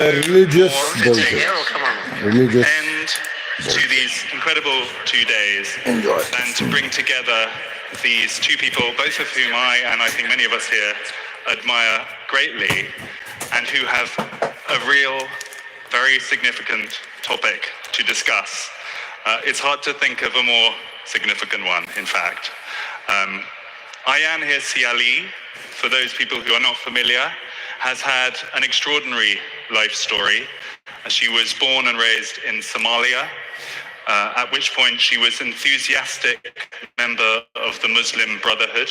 religious more bullshit. religious end to these incredible 2 days than to bring together these two people, both of whom I think many of us here admire greatly, and who have a real, very significant topic to discuss. It's hard to think of a more significant one, in fact. Ayaan Ali, for those people who are not familiar, has had an extraordinary life story. She was born and raised in Somalia, at which point she was an enthusiastic member of the Muslim Brotherhood.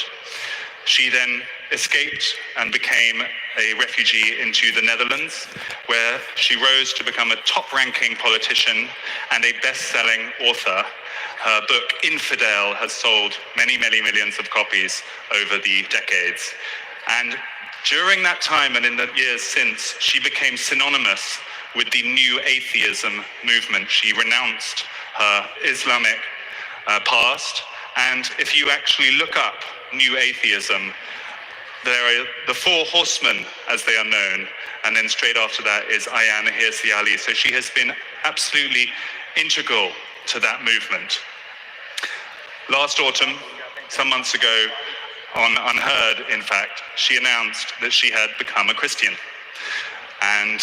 She then escaped and became a refugee into the Netherlands, where she rose to become a top-ranking politician and a best-selling author. Her book, Infidel, has sold many, many millions of copies over the decades. And during that time and in the years since, she became synonymous with the new atheism movement. She renounced her Islamic past, and if you actually look up new atheism, there are the four horsemen, as they are known, and then straight after that is Ayaan Ali. So she has been absolutely integral to that movement. Last autumn, some months ago, on Unheard, in fact, she announced that she had become a Christian. And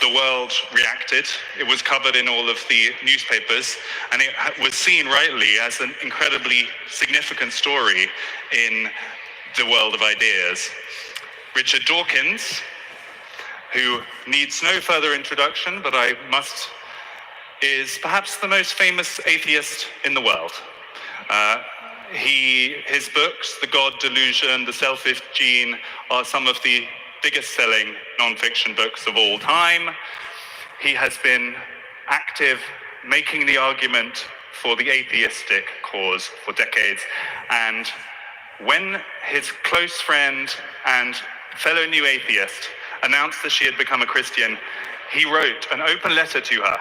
the world reacted. It was covered in all of the newspapers, and it was seen rightly as an incredibly significant story in the world of ideas. Richard Dawkins, who needs no further introduction, but is perhaps the most famous atheist in the world. His books, The God Delusion, The Selfish Gene, are some of the biggest-selling non-fiction books of all time. He has been active making the argument for the atheistic cause for decades. And when his close friend and fellow new atheist announced that she had become a Christian, he wrote an open letter to her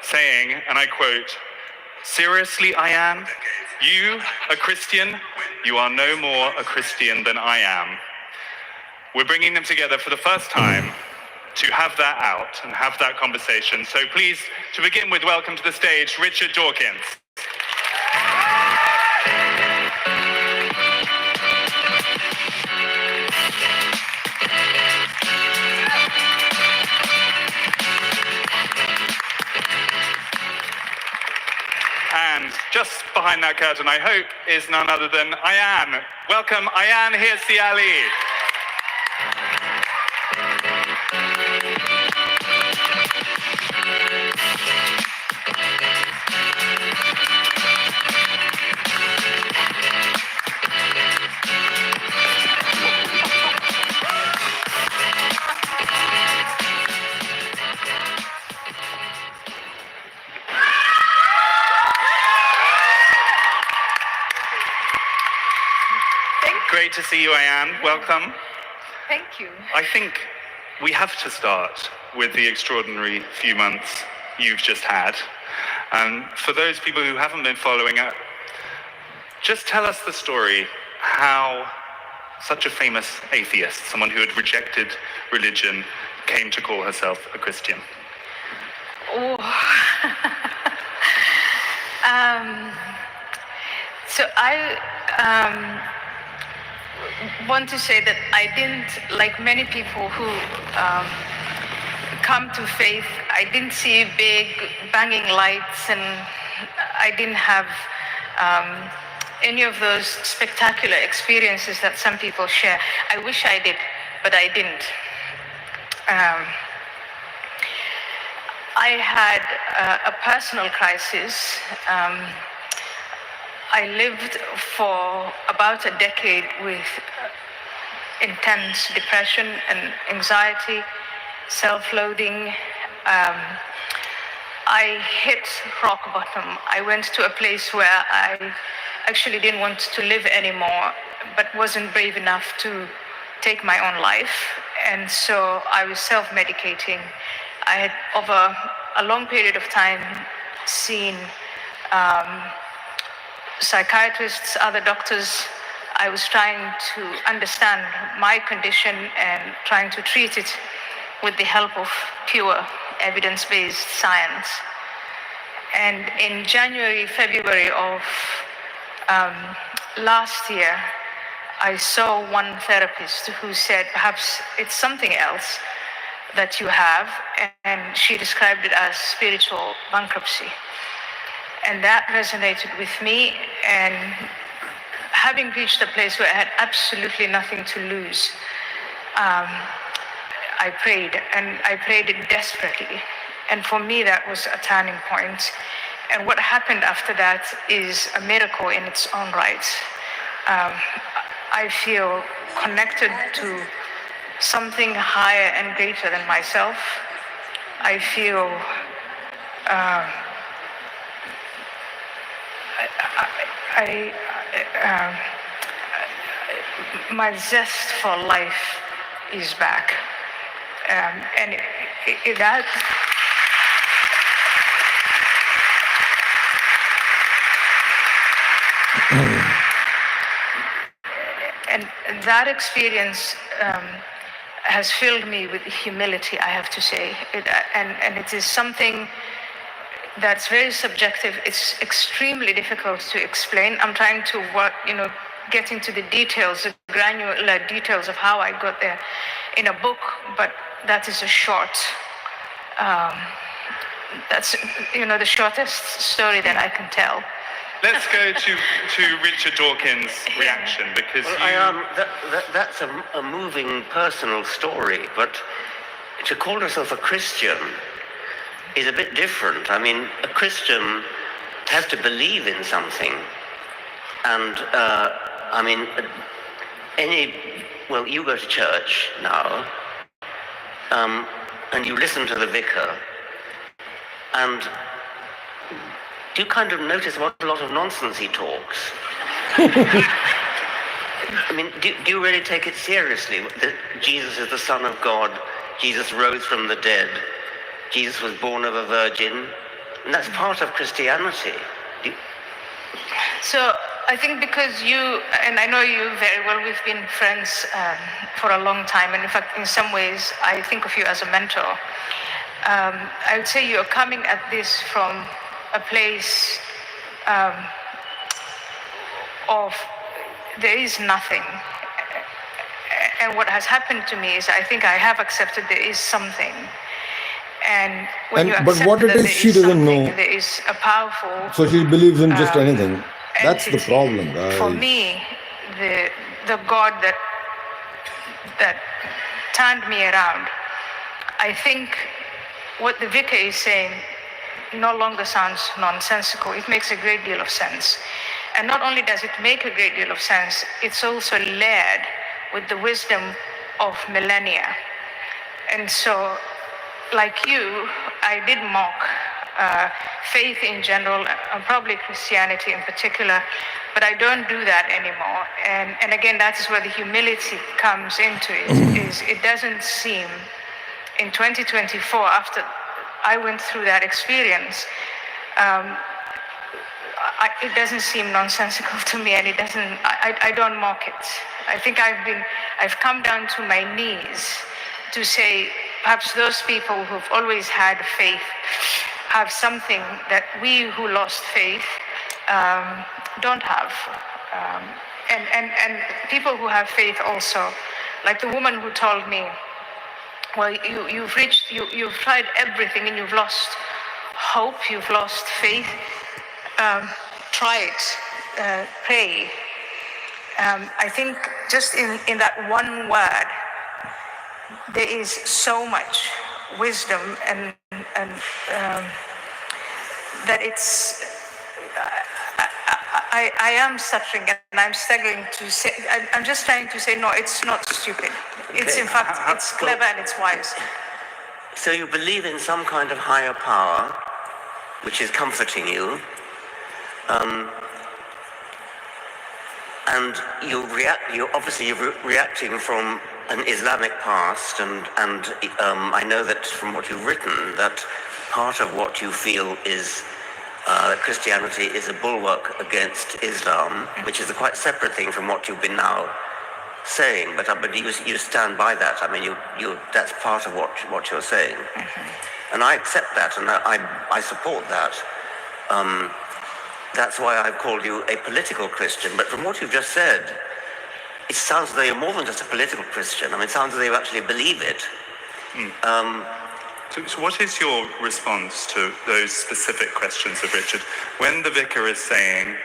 saying, and I quote, "Seriously, Ayaan, you, a Christian, you are no more a Christian than I am." We're bringing them together for the first time to have that out and have that conversation. So please, to begin with, welcome to the stage, Richard Dawkins. And just behind that curtain, I hope, is none other than Ayaan. Welcome, Ayaan Ali. Great to see you, Ayaan. Welcome. Thank you. I think we have to start with the extraordinary few months you've just had. And for those people who haven't been following it, just tell us the story how such a famous atheist, someone who had rejected religion, came to call herself a Christian. Oh. So I want to say that I didn't, like many people who come to faith, I didn't see big banging lights, and I didn't have any of those spectacular experiences that some people share. I wish I did, but I didn't. I had a personal crisis. I lived for about a decade with intense depression and anxiety, self-loathing. I hit rock bottom. I went to a place where I actually didn't want to live anymore, but wasn't brave enough to take my own life. And so I was self-medicating. I had, over a long period of time, seen psychiatrists, other doctors. I was trying to understand my condition and trying to treat it. with the help of pure evidence-based science. And in January, February of last year, I saw one therapist who said, perhaps it's something else that you have, and she described it as spiritual bankruptcy. And that resonated with me, and having reached a place where I had absolutely nothing to lose, I prayed, and I prayed it desperately. And for me, that was a turning point. And what happened after that is a miracle in its own right. I feel connected to something higher and greater than myself. I feel my zest for life is back. And that and that experience has filled me with humility, I have to say. And it is something that's very subjective. It's extremely difficult to explain. I'm trying to get into the details, the granular details of how I got there in a book, but that is a short, that's the shortest story that I can tell. Let's go to Richard Dawkins' reaction, because that's a moving personal story, but to call yourself a Christian is a bit different. I mean, a Christian has to believe in something, and you go to church now, and you listen to the vicar, and you kind of notice what a lot of nonsense he talks. I mean, do you really take it seriously that Jesus is the Son of God, Jesus rose from the dead, Jesus was born of a virgin, and that's part of Christianity? So I think because you, and I know you very well, we've been friends for a long time, and in fact, in some ways, I think of you as a mentor. I would say you're coming at this from a place of there is nothing. And what has happened to me is I think I have accepted there is something. And when you accept what it that is, she doesn't know. There is a powerful. So she believes in just anything. That's the problem, guys. For me, the God that turned me around, I think what the vicar is saying no longer sounds nonsensical. It makes a great deal of sense. And not only does it make a great deal of sense, it's also layered with the wisdom of millennia. And so, like you, I did mock faith in general, and probably Christianity in particular, but I don't do that anymore. And again, that is where the humility comes into it, is it doesn't seem, in 2024, after I went through that experience, it doesn't seem nonsensical to me, and I don't mock it. I think I've come down to my knees to say, perhaps those people who've always had faith have something that we who lost faith don't have. And people who have faith also, like the woman who told me, well, you've tried everything and you've lost hope, you've lost faith. Try it, pray. I think just in that one word, there is so much wisdom and that it's. I am stuttering and I'm struggling to say. I'm just trying to say no. It's not stupid. It's in fact it's clever and it's wise. So you believe in some kind of higher power, which is comforting you. And you're obviously reacting from an Islamic past, and I know that from what you've written, that part of what you feel is that Christianity is a bulwark against Islam, which is a quite separate thing from what you've been now saying, but you stand by that. I mean, that's part of what you're saying, and I accept that, and I support that. That's why I've called you a political Christian. But from what you've just said, it sounds as though you're more than just a political Christian. I mean, it sounds as though you actually believe it. So what is your response to those specific questions of Richard? When the vicar is saying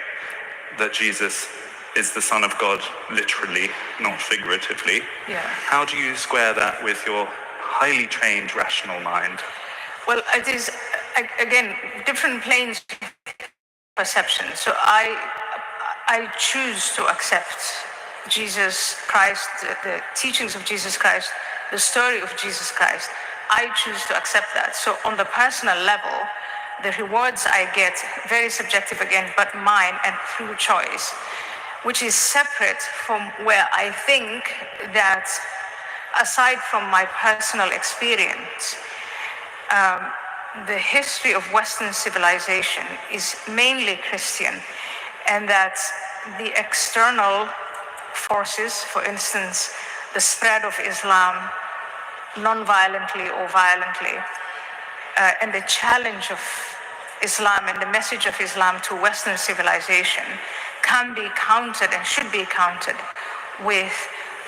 that Jesus is the Son of God, literally, not figuratively, how do you square that with your highly trained rational mind? Well, it is, again, different planes of perception. So I choose to accept Jesus Christ, the teachings of Jesus Christ, the story of Jesus Christ. I choose to accept that. So on the personal level, the rewards I get, very subjective again, but mine and through choice, which is separate from where I think that, aside from my personal experience, the history of Western civilization is mainly Christian, and that the external forces, for instance, the spread of Islam non-violently or violently, and the challenge of Islam and the message of Islam to Western civilization can be countered and should be countered with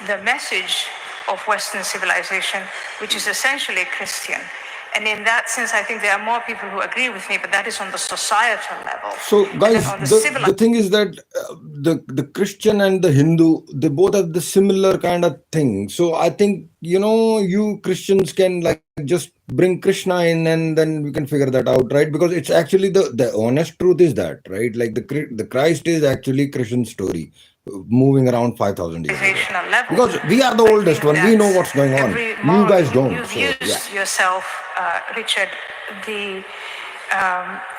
the message of Western civilization, which is essentially Christian. And in that sense, I think there are more people who agree with me, but that is on the societal level. So, guys, the thing is that the Christian and the Hindu, they both have the similar kind of thing. So I think, you Christians can just bring Krishna in, and then we can figure that out, right? Because it's actually the honest truth is that, right? Like the Christ is actually Christian story moving around 5,000 years ago. Because we are the oldest one, we know what's going on. You guys don't. You've used yourself, Richard, the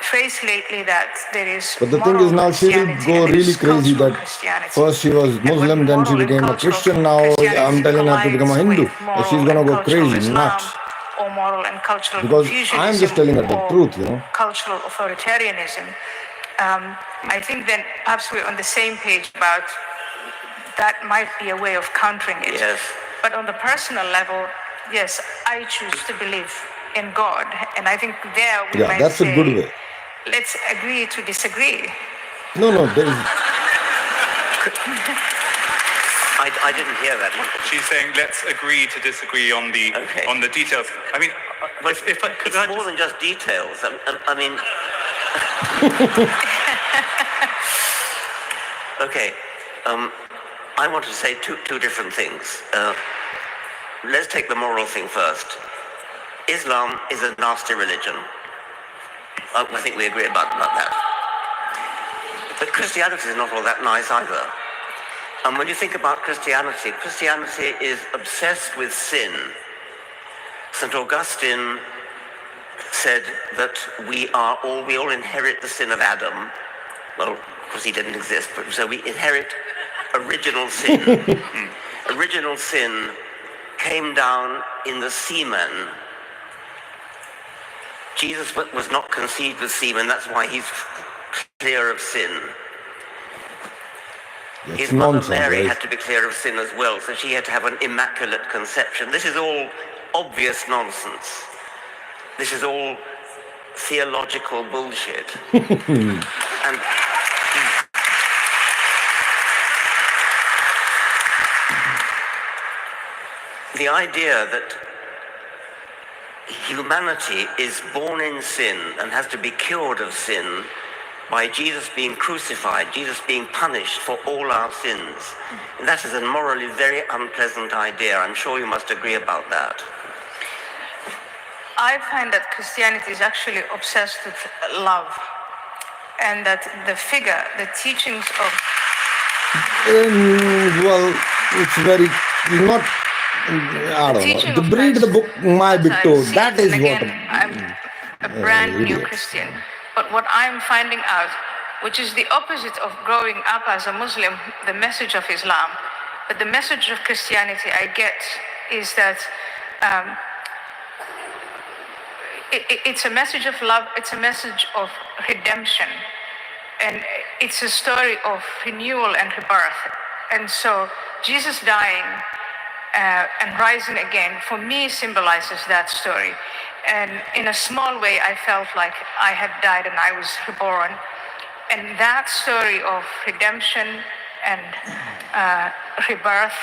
phrase lately that there is. But the thing is, now she will go really crazy that first she was Muslim, then she became a Christian. Now I'm telling her to become a Hindu. She's gonna go crazy, nuts. Or moral and cultural because I'm just telling her the truth, Cultural authoritarianism. I think then perhaps we're on the same page about that might be a way of countering it. Yes. But on the personal level, yes, I choose to believe in God, and I think there we might that's say, a good way. Let's agree to disagree. No, there is. I didn't hear that. She's saying let's agree to disagree on the detiles. I mean, if I could, it's more than just details. I mean, okay. I want to say two different things. Let's take the moral thing first. Islam is a nasty religion. I think we agree about that. But Christianity is not all that nice either. And when you think about Christianity is obsessed with sin. St. Augustine said that we all inherit the sin of Adam. Well, of course he didn't exist, but so we inherit original sin. Original sin came down in the semen. Jesus was not conceived with semen, that's why he's clear of sin. His mother Mary had to be clear of sin as well, so she had to have an immaculate conception. This is all obvious nonsense. This is all theological bullshit. And the idea that humanity is born in sin and has to be cured of sin by Jesus being crucified, Jesus being punished for all our sins. And that is a morally very unpleasant idea. I'm sure you must agree about that. I find that Christianity is actually obsessed with love, and that the teachings of... well, it's very, not, I don't know. The read the book, My Big Toe, that is what... I'm a brand new Christian. But what I'm finding out, which is the opposite of growing up as a Muslim, the message of Islam, but the message of Christianity I get is that it's a message of love, it's a message of redemption, and it's a story of renewal and rebirth. And so Jesus dying and rising again, for me, symbolizes that story. And in a small way, I felt like I had died and I was reborn. And that story of redemption and rebirth,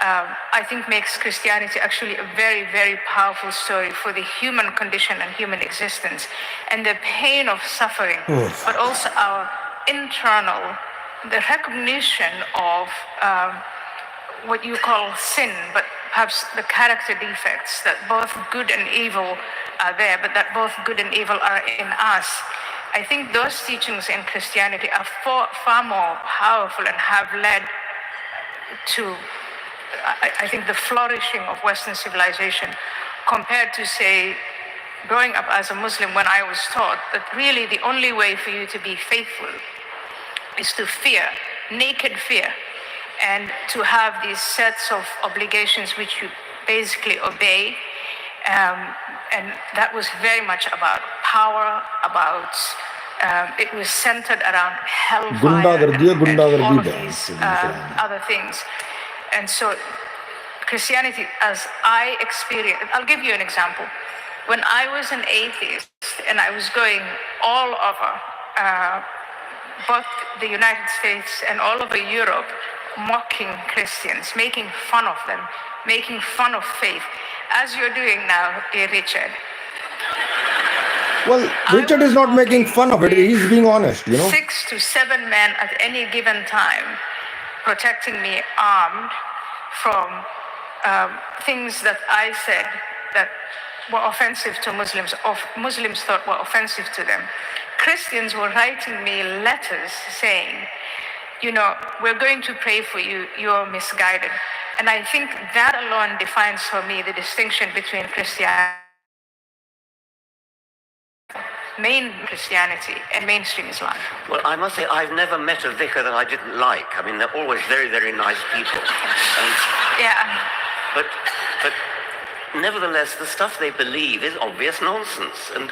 I think makes Christianity actually a very, very powerful story for the human condition and human existence, and the pain of suffering, but also our internal, the recognition of what you call sin, but perhaps the character defects, that both good and evil are there, but that both good and evil are in us. I think those teachings in Christianity are far more powerful and have led to, I think, the flourishing of Western civilization, compared to, say, growing up as a Muslim, when I was taught that really the only way for you to be faithful is to fear, naked fear, and to have these sets of obligations which you basically obey. And that was very much about power, about it was centered around hellfire and all of these other things. And so Christianity, as I experienced, I'll give you an example. When I was an atheist and I was going all over both the United States and all over Europe, mocking Christians, making fun of them, making fun of faith, as you're doing now, dear Richard. Well, Richard is not making fun of it. He's being honest, 6 to 7 men at any given time protecting me, armed, from things that I said that were offensive to Muslims, or Muslims thought were offensive to them. Christians were writing me letters saying, we're going to pray for you, you're misguided. And I think that alone defines for me the distinction between main Christianity and mainstream Islam. Well, I must say, I've never met a vicar that I didn't like. I mean, they're always very, very nice people. Yeah. But nevertheless, the stuff they believe is obvious nonsense. And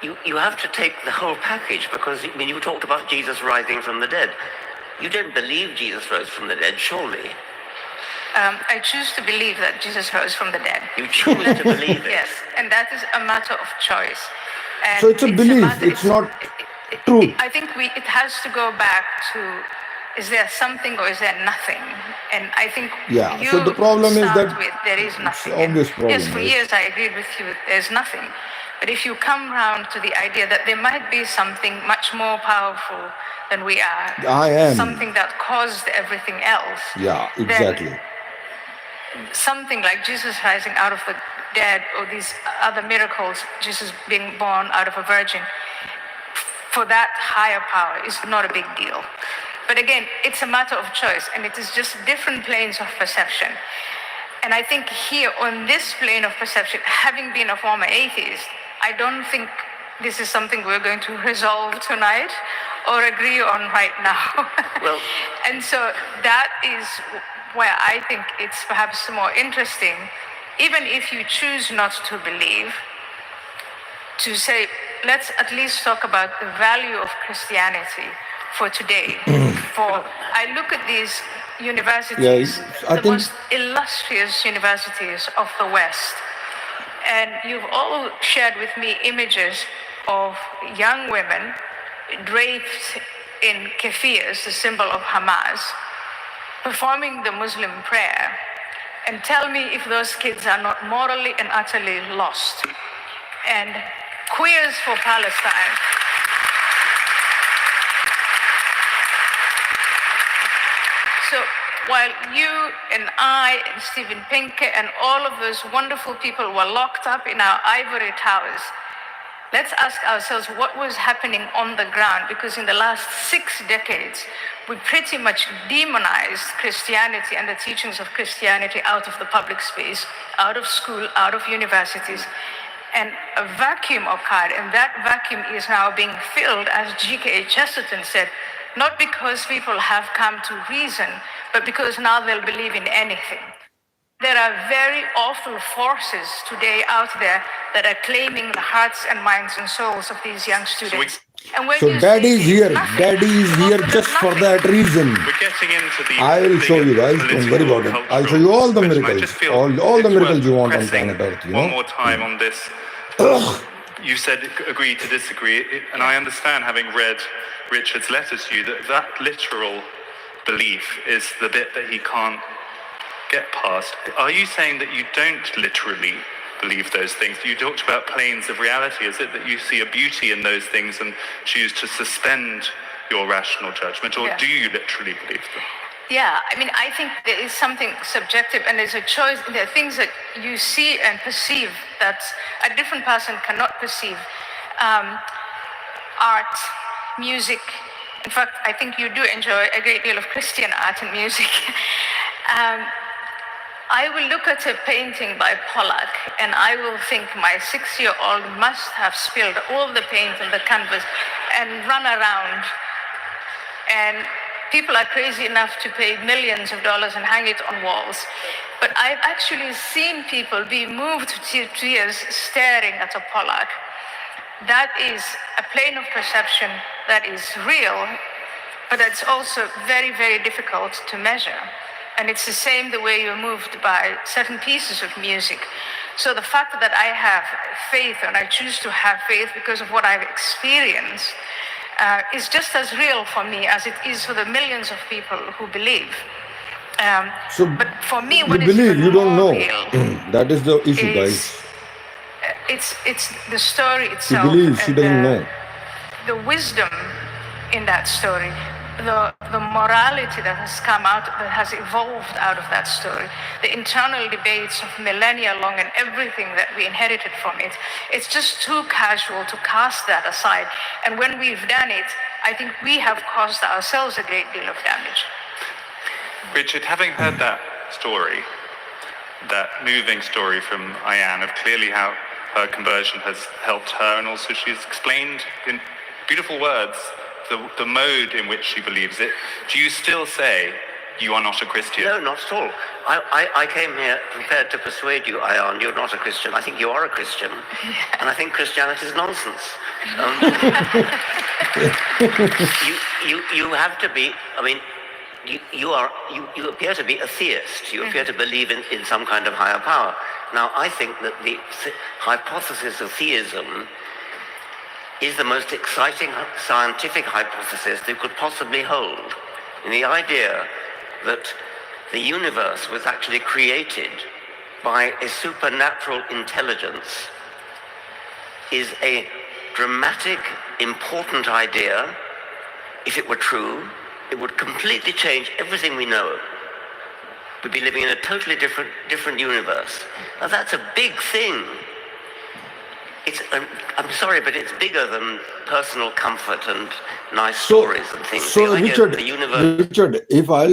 you have to take the whole package, because, you talked about Jesus rising from the dead. You don't believe Jesus rose from the dead, surely? I choose to believe that Jesus rose from the dead. You choose to believe it? Yes, and that is a matter of choice. And so it's a belief, it's not true. I think it has to go back to, is there something or is there nothing? And I think so the problem is that there is nothing. Obvious problem. Yes, for years I agreed with you, there's nothing. But if you come round to the idea that there might be something much more powerful than we are, I am something that caused everything else. Yeah, exactly. Something like Jesus rising out of the dead, or these other miracles, Jesus being born out of a virgin, for that higher power is not a big deal. But again, it's a matter of choice, and it is just different planes of perception. And I think here on this plane of perception, having been a former atheist, I don't think this is something we're going to resolve tonight or agree on right now. Well, and so that is where I think it's perhaps more interesting, even if you choose not to believe, to say, let's at least talk about the value of Christianity for today. I look at these universities, most illustrious universities of the West, and you've all shared with me images of young women draped in kefirs, the symbol of Hamas, performing the Muslim prayer. And tell me if those kids are not morally and utterly lost. And Queers for Palestine. So while you and I and Stephen Pinker and all of those wonderful people were locked up in our ivory towers, let's ask ourselves what was happening on the ground, because in the last 6 decades, we pretty much demonized Christianity and the teachings of Christianity out of the public space, out of school, out of universities. And a vacuum occurred, and that vacuum is now being filled, as G.K. Chesterton said, not because people have come to reason, but because now they'll believe in anything. There are very awful forces today out there that are claiming the hearts and minds and souls of these young students. And when So you daddy say is here. nothing, Daddy is here there's just for nothing. that reason. We're getting into the I will show you guys. Don't worry about it. I'll show you all the question. I miracles. just feel All the it's miracles worth you want on pressing planet Earth, you one know. more time on this. You said agree to disagree, and I understand, having read Richard's letter to you, that literal belief is the bit that he can't get past. Are you saying that you don't literally believe those things? You talked about planes of reality. Is it that you see a beauty in those things and choose to suspend your rational judgment, or do you literally believe them? Yeah, I mean, I think there is something subjective, and there's a choice. There are things that you see and perceive that a different person cannot perceive. Art, music. In fact, I think you do enjoy a great deal of Christian art and music. I will look at a painting by Pollock, and I will think my 6-year-old must have spilled all the paint on the canvas and run around. And people are crazy enough to pay millions of dollars and hang it on walls. But I've actually seen people be moved to tears staring at a Pollock. That is a plane of perception that is real, but it's also very, very difficult to measure. And it's the same the way you're moved by certain pieces of music. So the fact that I have faith, and I choose to have faith because of what I've experienced, is just as real for me as it is for the millions of people who believe. But for me, what you is believe, even you don't more know. real That is the issue, guys. it's the story She itself. believes, she doesn't know. The wisdom in that story, the morality that has come out, that has evolved out of that story, the internal debates of millennia long and everything that we inherited from it. It's just too casual to cast that aside. And when we've done it, I think we have caused ourselves a great deal of damage. Richard, having heard that story, that moving story from Ayaan of clearly how her conversion has helped her, and also she's explained in beautiful words the mode in which she believes it, do you still say you are not a Christian? No, not at all. I came here prepared to persuade you, Ayaan, you're not a Christian. I think you are a Christian. And I think Christianity is nonsense. You have to be, I mean, you appear to be a theist. You appear to believe in some kind of higher power. Now, I think that the hypothesis of theism is the most exciting scientific hypothesis they could possibly hold. And the idea that the universe was actually created by a supernatural intelligence is a dramatic, important idea. If it were true, it would completely change everything we know. We'd be living in a totally different universe. Now that's a big thing. I'm sorry, but it's bigger than personal comfort and nice stories and things. So Richard, if I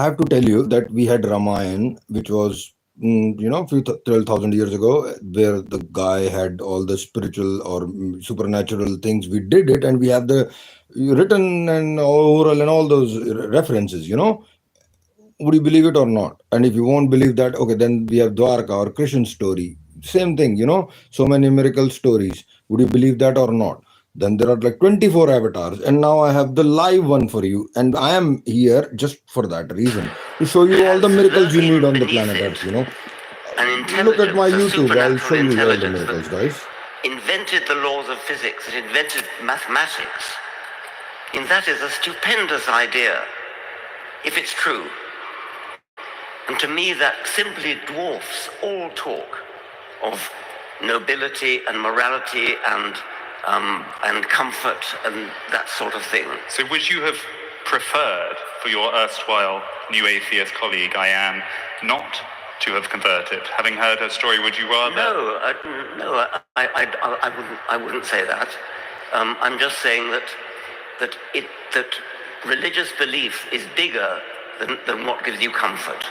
have to tell you that we had Ramayana, which was 12,000 years ago, where the guy had all the spiritual or supernatural things. We did it, and we have the written and oral and all those references. Would you believe it or not? And if you won't believe that, okay, then we have Dwarka or Christian story. Same thing, so many miracle stories. Would you believe that or not? Then there are like 24 avatars, and now I have the live one for you, and I am here just for that reason, to show you all the miracles you need on the planet Earth. Look at my YouTube, I'll show you all the miracles, guys. Invented the laws of physics, it invented mathematics. And that is a stupendous idea, if it's true. And to me, that simply dwarfs all talk of nobility and morality and comfort and that sort of thing. So would you have preferred for your erstwhile new atheist colleague, Ayaan, not to have converted? Having heard her story, would you rather? No, I wouldn't say that. I'm just saying that religious belief is bigger than what gives you comfort.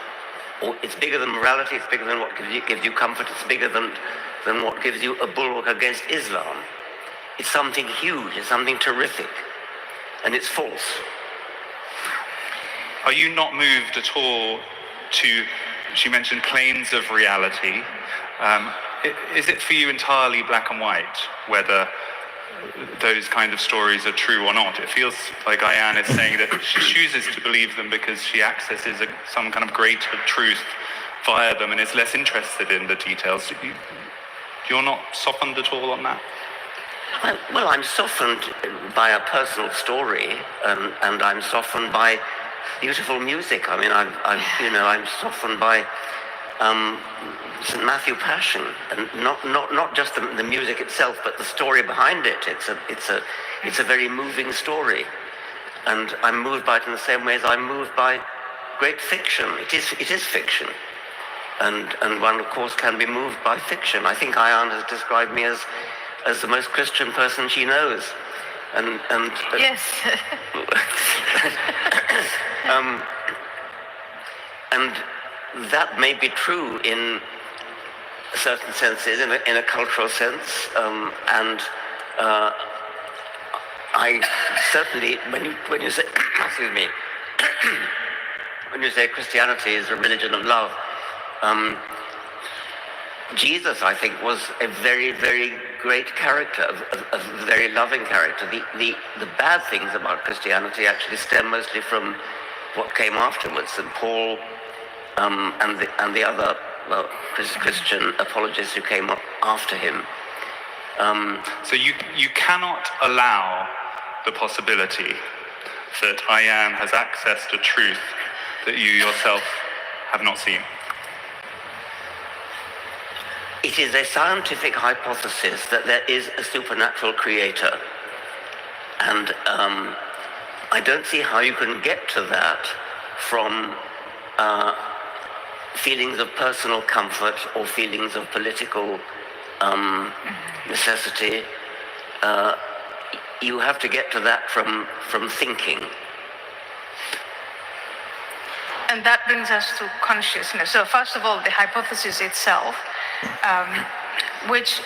Or it's bigger than morality, it's bigger than what gives you comfort, it's bigger than what gives you a bulwark against Islam. It's something huge, it's something terrific, and it's false. Are you not moved at all to, she mentioned planes of reality. Is it for you entirely black and white, whether those kind of stories are true or not. It feels like Ayaan is saying that she chooses to believe them because she accesses some kind of greater truth via them and is less interested in the details. You're not softened at all on that? Well, I'm softened by a personal story, and I'm softened by beautiful music. I mean, I'm softened by St. Matthew Passion, and not just the music itself, but the story behind it. It's a very moving story, and I'm moved by it in the same way as I'm moved by great fiction. It is fiction, and one of course can be moved by fiction. I think Ayaan has described me as the most Christian person she knows, and yes. And that may be true in certain senses, in a cultural sense, and I certainly, when you say, excuse me, when you say Christianity is a religion of love, Jesus, I think, was a very, very great character, a very loving character. The bad things about Christianity actually stem mostly from what came afterwards, and Paul and the other Christian apologists who came up after him. So you cannot allow the possibility that Ayaan has access to truth that you yourself have not seen. It is a scientific hypothesis that there is a supernatural creator, and I don't see how you can get to that from feelings of personal comfort or feelings of political necessity. You have to get to that from thinking. And that brings us to consciousness. So first of all, the hypothesis itself, which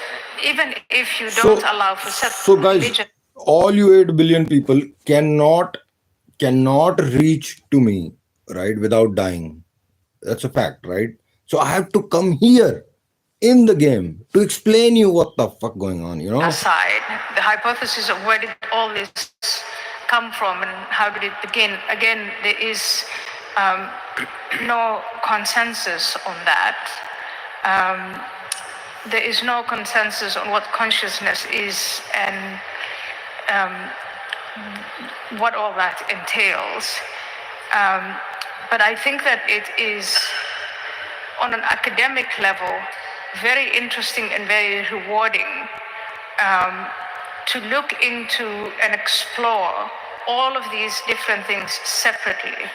even if you don't allow for separate religion... all you 8 billion people cannot reach to me, right, without dying. That's a fact, right? So I have to come here in the game to explain you what the fuck going on, you know? Aside, the hypothesis of where did all this come from and how did it begin? Again, there is no consensus on that. There is no consensus on what consciousness is and what all that entails. But I think that it is, on an academic level, very interesting and very rewarding to look into and explore all of these different things separately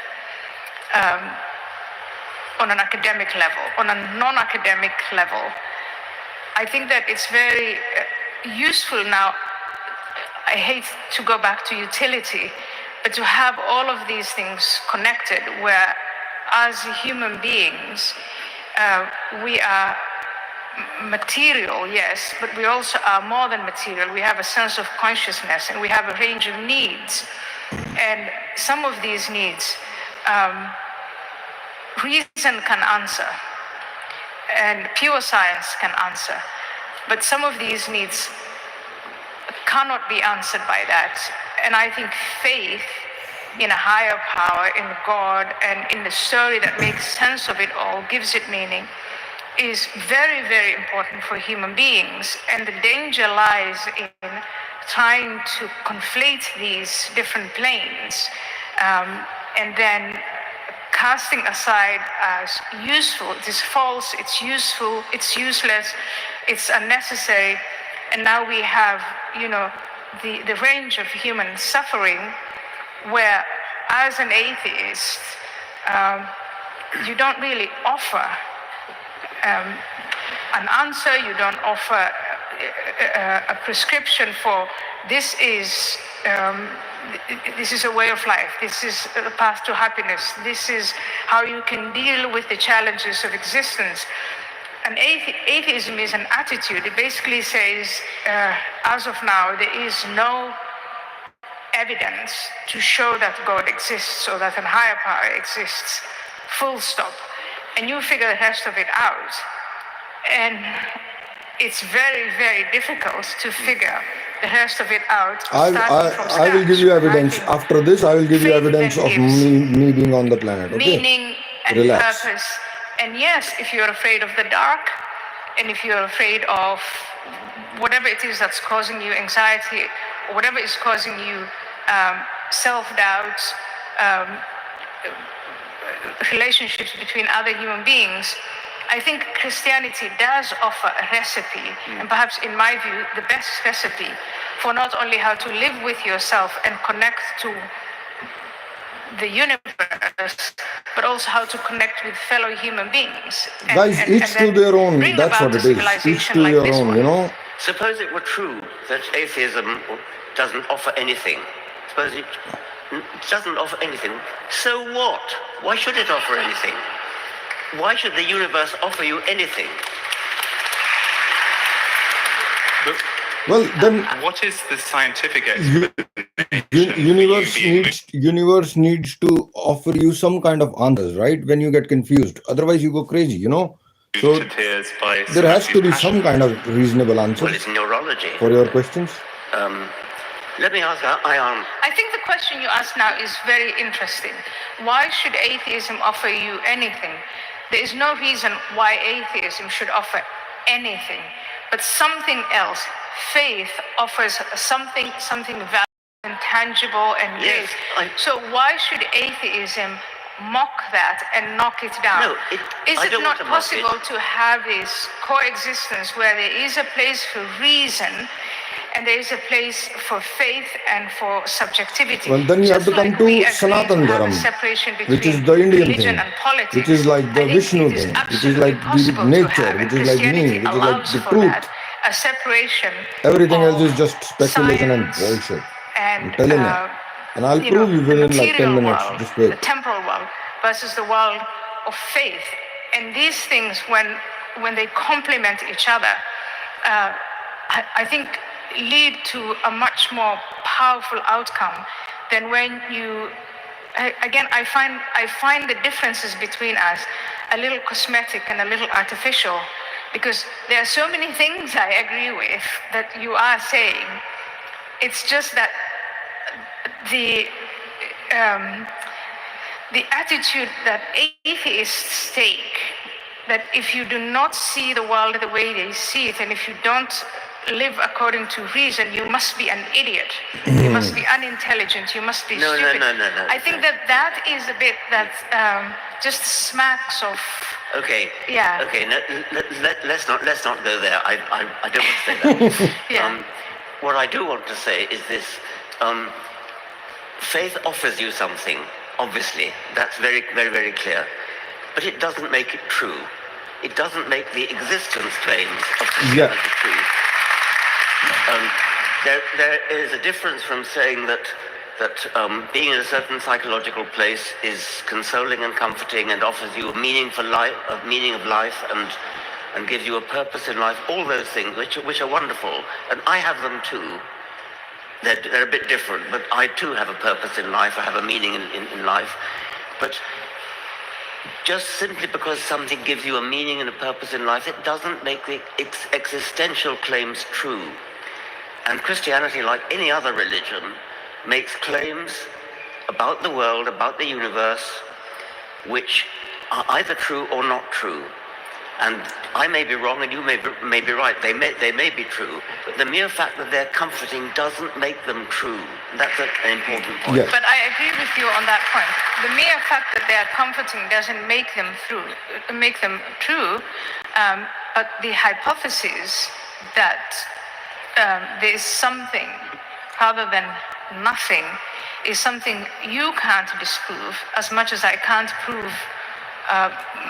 on an academic level. On a non-academic level, I think that it's very useful now. I hate to go back to utility, but to have all of these things connected, where as human beings, we are material, yes, but we also are more than material. We have a sense of consciousness and we have a range of needs. And some of these needs, reason can answer and pure science can answer. But some of these needs cannot be answered by that. And I think faith in a higher power, in God, and in the story that makes sense of it all, gives it meaning, is very, very important for human beings. And the danger lies in trying to conflate these different planes and then casting aside as useful. It is false, it's useful, it's useless, it's unnecessary. And now we have, the range of human suffering where, as an atheist, you don't really offer an answer, you don't offer a prescription for this is a way of life, this is a path to happiness, this is how you can deal with the challenges of existence. And atheism is an attitude. It basically says, as of now, there is no evidence to show that God exists or that a higher power exists, full stop. And you figure the rest of it out. And it's very, very difficult to figure the rest of it out. I will give you evidence. After this, I will give you evidence of me being on the planet. Okay? Meaning and Relax. purpose. And yes, if you're afraid of the dark, and if you're afraid of whatever it is that's causing you anxiety, or whatever is causing you self-doubt, relationships between other human beings, I think Christianity does offer a recipe, and perhaps in my view, the best recipe for not only how to live with yourself and connect to the universe, but also how to connect with fellow human beings. Guys, each to their own. That's what it is. Each to your own, you know. Suppose it were true that atheism doesn't offer anything. Suppose it doesn't offer anything. So what? Why should it offer anything? Why should the universe offer you anything? Well, then what is the scientific explanation? Universe needs to offer you some kind of answers, right? When you get confused, otherwise you go crazy, you know. So there has to be some kind of reasonable answer. Well, it's neurology. For your questions. Let me ask Ayaan. I think the question you ask now is very interesting. Why should atheism offer you anything? There is no reason why atheism should offer anything, but something else. Faith offers something valuable and tangible and real. So why should atheism mock that and knock it down? No, is it not possible to have this coexistence where there is a place for reason and there is a place for faith and for subjectivity? Well, then you have to come to Sanatan Dharma, which is the Indian thing, which is like the Vishnu thing, which is like the nature, which is like me, which is like the truth. A separation. Everything else is just speculation and bullshit. I'm telling you. And I'll prove you within like 10 minutes. World, just wait. The temporal world versus the world of faith. And these things, when they complement each other, I think lead to a much more powerful outcome than when you. Again, I find the differences between us a little cosmetic and a little artificial, because there are so many things I agree with that you are saying. It's just that the attitude that atheists take, that if you do not see the world the way they see it, and if you don't live according to reason, you must be an idiot. You must be unintelligent. You must be stupid. No. I think that is a bit that just smacks of. Okay. Yeah. Okay. Let's not go there. I don't want to say that. Yeah. What I do want to say is this: faith offers you something. Obviously, that's very, very, very clear. But it doesn't make it true. It doesn't make the existence claims of Christianity true. There is a difference from saying that being in a certain psychological place is consoling and comforting and offers you a meaning of life and gives you a purpose in life. All those things which are wonderful, and I have them too. They're a bit different, but I too have a purpose in life. I have a meaning in life. But just simply because something gives you a meaning and a purpose in life, it doesn't make the existential claims true. And Christianity, like any other religion, makes claims about the world, about the universe, which are either true or not true. And I may be wrong and you may be right. They may be true, but the mere fact that they're comforting doesn't make them true. That's an important point. Yes. But I agree with you on that point. The mere fact that they are comforting doesn't make them true. But the hypothesis that there is something other than nothing is something you can't disprove as much as I can't prove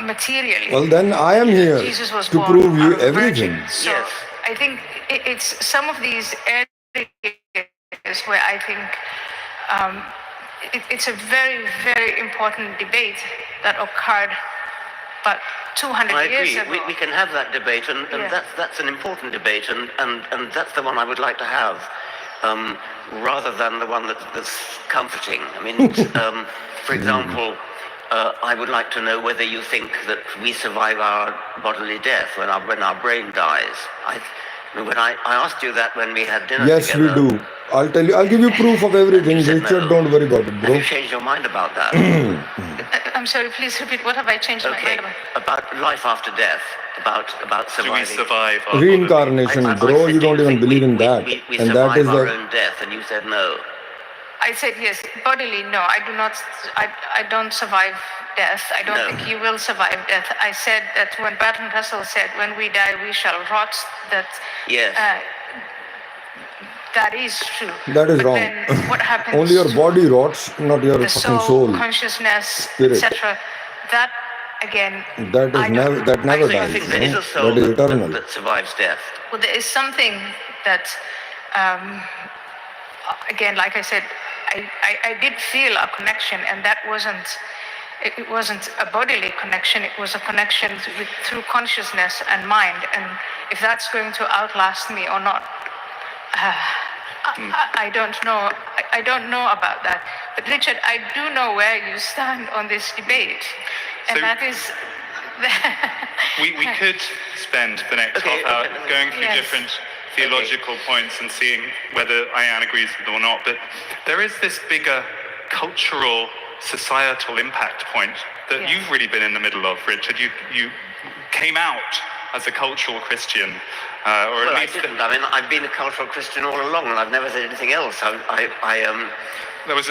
materially. Well, then I am here Jesus was to born prove you out of a virgin. everything. So Yes. I think it's some of these areas where I think it's a very, very important debate that occurred about 200 I years agree. ago. We can have that debate, and Yeah. that's an important debate, and that's the one I would like to have, rather than the one that's comforting. I mean, for example, I would like to know whether you think that we survive our bodily death when our brain dies. When I asked you that when we had dinner Yes, together. we do. I'll tell you. I'll give you proof of everything, Richard. No. Don't worry about it, bro. Have you changed your mind about that? I'm sorry, please repeat. What have I changed my mind about? About life after death, about surviving. Do we survive our Reincarnation, bro. You don't even believe in that. We And survive that is our the... own death, and you said no. I said yes. Bodily, no. I do not. I don't survive death. I don't think you will survive death. I said that when Bertrand Russell said, "When we die, we shall rot." That Yes. That is true. That is but wrong. Then what happens? Only your body rots, not your the fucking soul. Consciousness, Spirit. etc. That again. That is never. That never dies. I think there is a soul that is eternal. that survives death. Well, there is something that, again, like I said, I did feel a connection, and that wasn't. It wasn't a bodily connection. It was a connection through consciousness and mind. And if that's going to outlast me or not, I don't know. I don't know about that. But Richard, I do know where you stand on this debate, and So that is. we could spend the next half hour going through different theological points and seeing whether Ayaan agrees with them or not. But there is this bigger cultural, societal impact point that you've really been in the middle of, Richard. You came out as a cultural Christian, or at least... I didn't. I mean, I've been a cultural Christian all along, and I've never said anything else. There was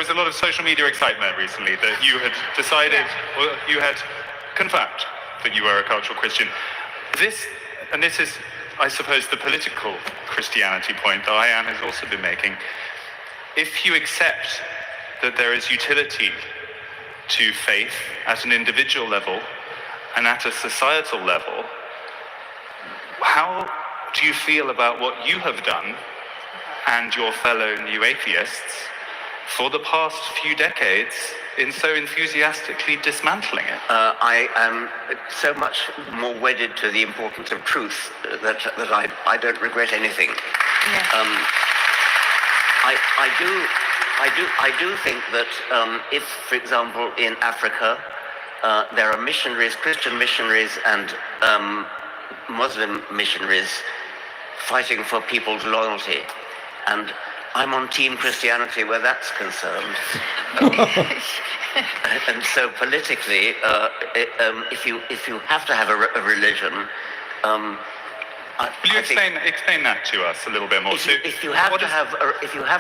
a lot of social media excitement recently that you had decided, or you had confirmed that you were a cultural Christian. This is, I suppose, the political Christianity point that Ayaan has also been making. If you accept that there is utility to faith at an individual level and at a societal level, how do you feel about what you have done and your fellow new atheists for the past few decades in so enthusiastically dismantling it? I am so much more wedded to the importance of truth that I don't regret anything. Yeah. I do think that if, for example, in Africa, there are missionaries, Christian missionaries and Muslim missionaries fighting for people's loyalty, and I'm on Team Christianity where that's concerned. And so politically, if you have to have a religion, Will you explain that to us a little bit more? If you have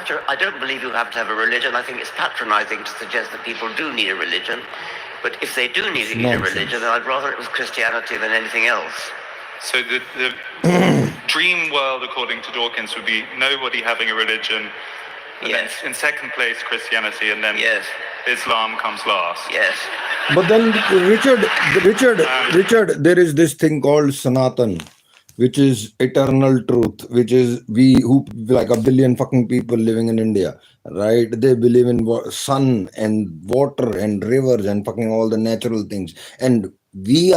to, I don't believe you have to have a religion. I think it's patronizing to suggest that people do need a religion. But if they do need a religion, then I'd rather it was Christianity than anything else. So the dream world, according to Dawkins, would be nobody having a religion, and then in second place Christianity, and then Islam comes last. Yes. But then, Richard, there is this thing called Sanatan, which is eternal truth, which is like a billion fucking people living in India, right? They believe in sun and water and rivers and fucking all the natural things. And we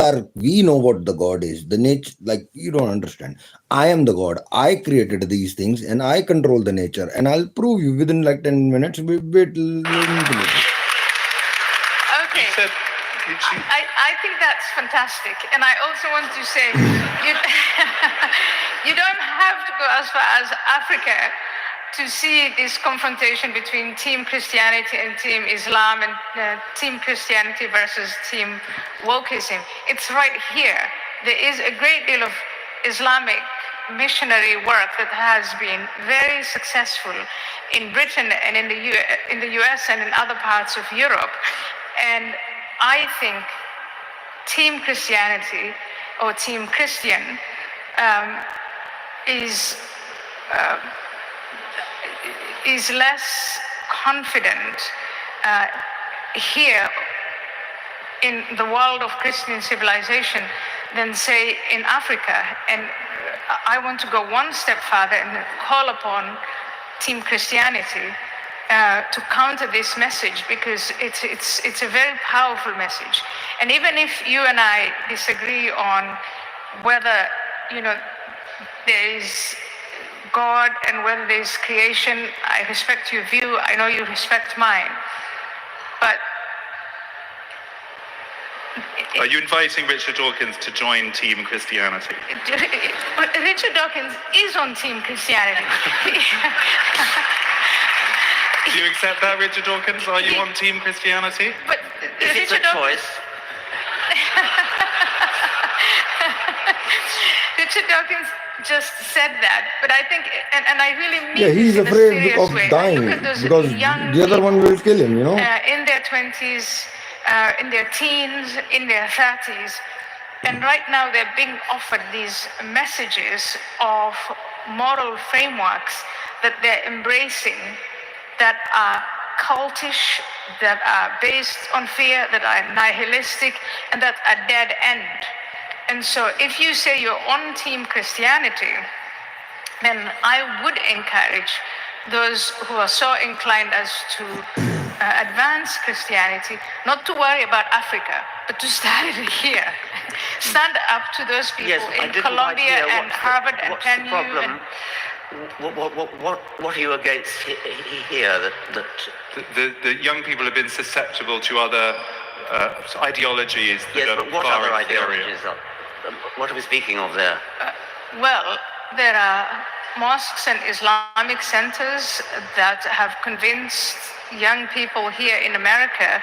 know what the God is. The nature, like, you don't understand. I am the God. I created these things and I control the nature. And I'll prove you within like 10 minutes. Okay. I think that's fantastic. And I also want to say, you don't have to go as far as Africa to see this confrontation between Team Christianity and Team Islam, and Team Christianity versus Team Wokeism. It's right here. There is a great deal of Islamic missionary work that has been very successful in Britain and in the US and in other parts of Europe. And I think Team Christianity or Team Christian is less confident here in the world of Christian civilization than, say, in Africa. And I want to go one step further and call upon Team Christianity to counter this message, because it's a very powerful message. And even if you and I disagree on whether, there is God and whether there is creation, I respect your view. I know you respect mine. But Are you inviting Richard Dawkins to join Team Christianity? Richard Dawkins is on Team Christianity. Do you accept that, Richard Dawkins? Are you on Team Christianity? But If it's a choice. Richard Dawkins just said that, but I think, and I really mean Yeah, he's this in a afraid serious of way. dying Look at those because young the other one will kill him, you know. in their 20s, in their teens, in their 30s, and right now they're being offered these messages of moral frameworks that they're embracing that are cultish, that are based on fear, that are nihilistic, and that are dead end. And so if you say you're on Team Christianity, then I would encourage those who are so inclined as to advance Christianity not to worry about Africa, but to start it here. Stand up to those people in Columbia and Harvard and Penn U. And What are you against here? The young people have been susceptible to other ideologies that are but what far other inferior. ideologies what are we speaking of there? Well, there are mosques and Islamic centers that have convinced young people here in America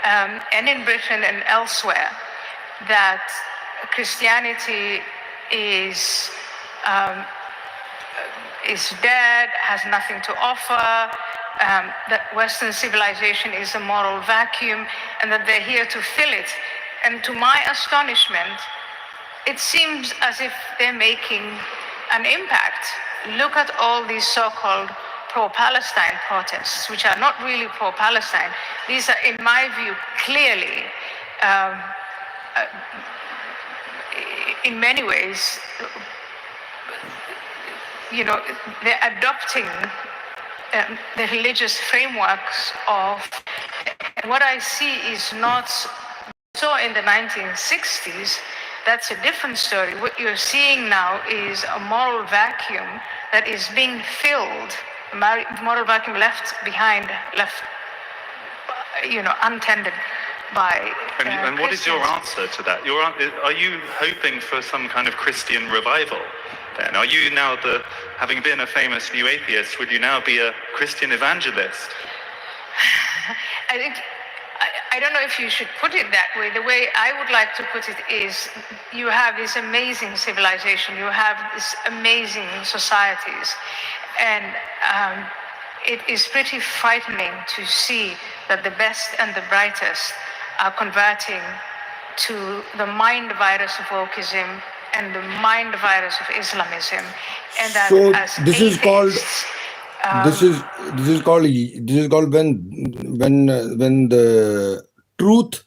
and in Britain and elsewhere that Christianity is dead, has nothing to offer, that Western civilization is a moral vacuum, and that they're here to fill it. And to my astonishment, it seems as if they're making an impact. Look at all these so-called pro-Palestine protests, which are not really pro-Palestine. These are, in my view, clearly, in many ways, you know, they're adopting the religious frameworks of what I see is not so in the 1960s. That's a different story. What you're seeing now is a moral vacuum that is being filled, a moral vacuum left behind, untended by And what is your answer to that? Are you hoping for some kind of Christian revival then? Are you now, having been a famous new atheist, would you now be a Christian evangelist? I think, I don't know if you should put it that way. The way I would like to put it is, you have this amazing civilization, you have these amazing societies, and it is pretty frightening to see that the best and the brightest are converting to the mind virus of wokeism and the mind virus of Islamism, and that So as this is called atheists, this is called when the truth,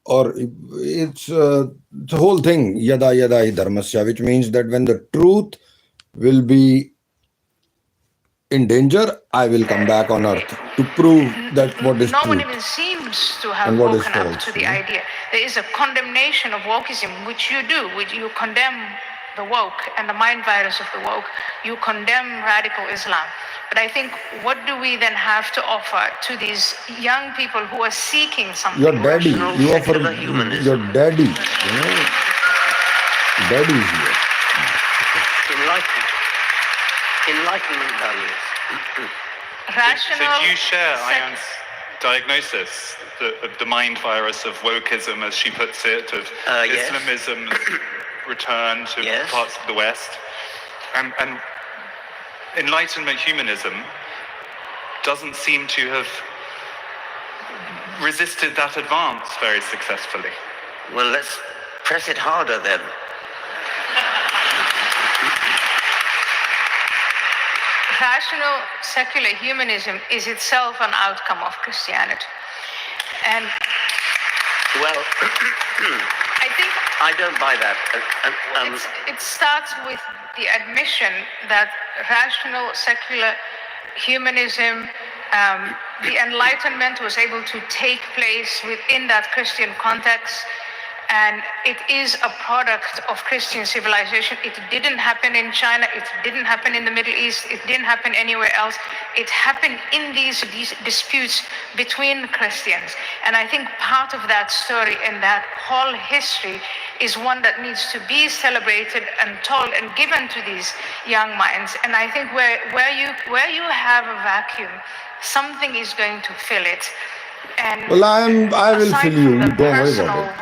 or it's the whole thing, yada yada hi dharmasya, which means that when the truth will be in danger, I will come back on earth to prove that what is no one truth even seems to have and what is woken up false. to the idea. There is a condemnation of wokeism, which you do, which you condemn the woke and the mind virus of the woke. You condemn radical Islam. But I think, what do we then have to offer to these young people who are seeking something? Your daddy, rational, you offer secular humanism. your daddy, daddy is here. Enlightenment values. Rational. So do you share Ayaan's diagnosis, the mind virus of wokeism, as she puts it, of Yes. Islamism's return to Yes. parts of the West? And Enlightenment humanism doesn't seem to have resisted that advance very successfully. Well, let's press it harder then. Rational secular humanism is itself an outcome of Christianity. And Well, I think I don't buy that. it starts with the admission that rational secular humanism, the Enlightenment was able to take place within that Christian context. And it is a product of Christian civilization. It didn't happen in China. It didn't happen in the Middle East. It didn't happen anywhere else. It happened in these disputes between Christians. And I think part of that story and that whole history is one that needs to be celebrated and told and given to these young minds. And I think where you have a vacuum, something is going to fill it. And well, I will fill you. Don't worry about it.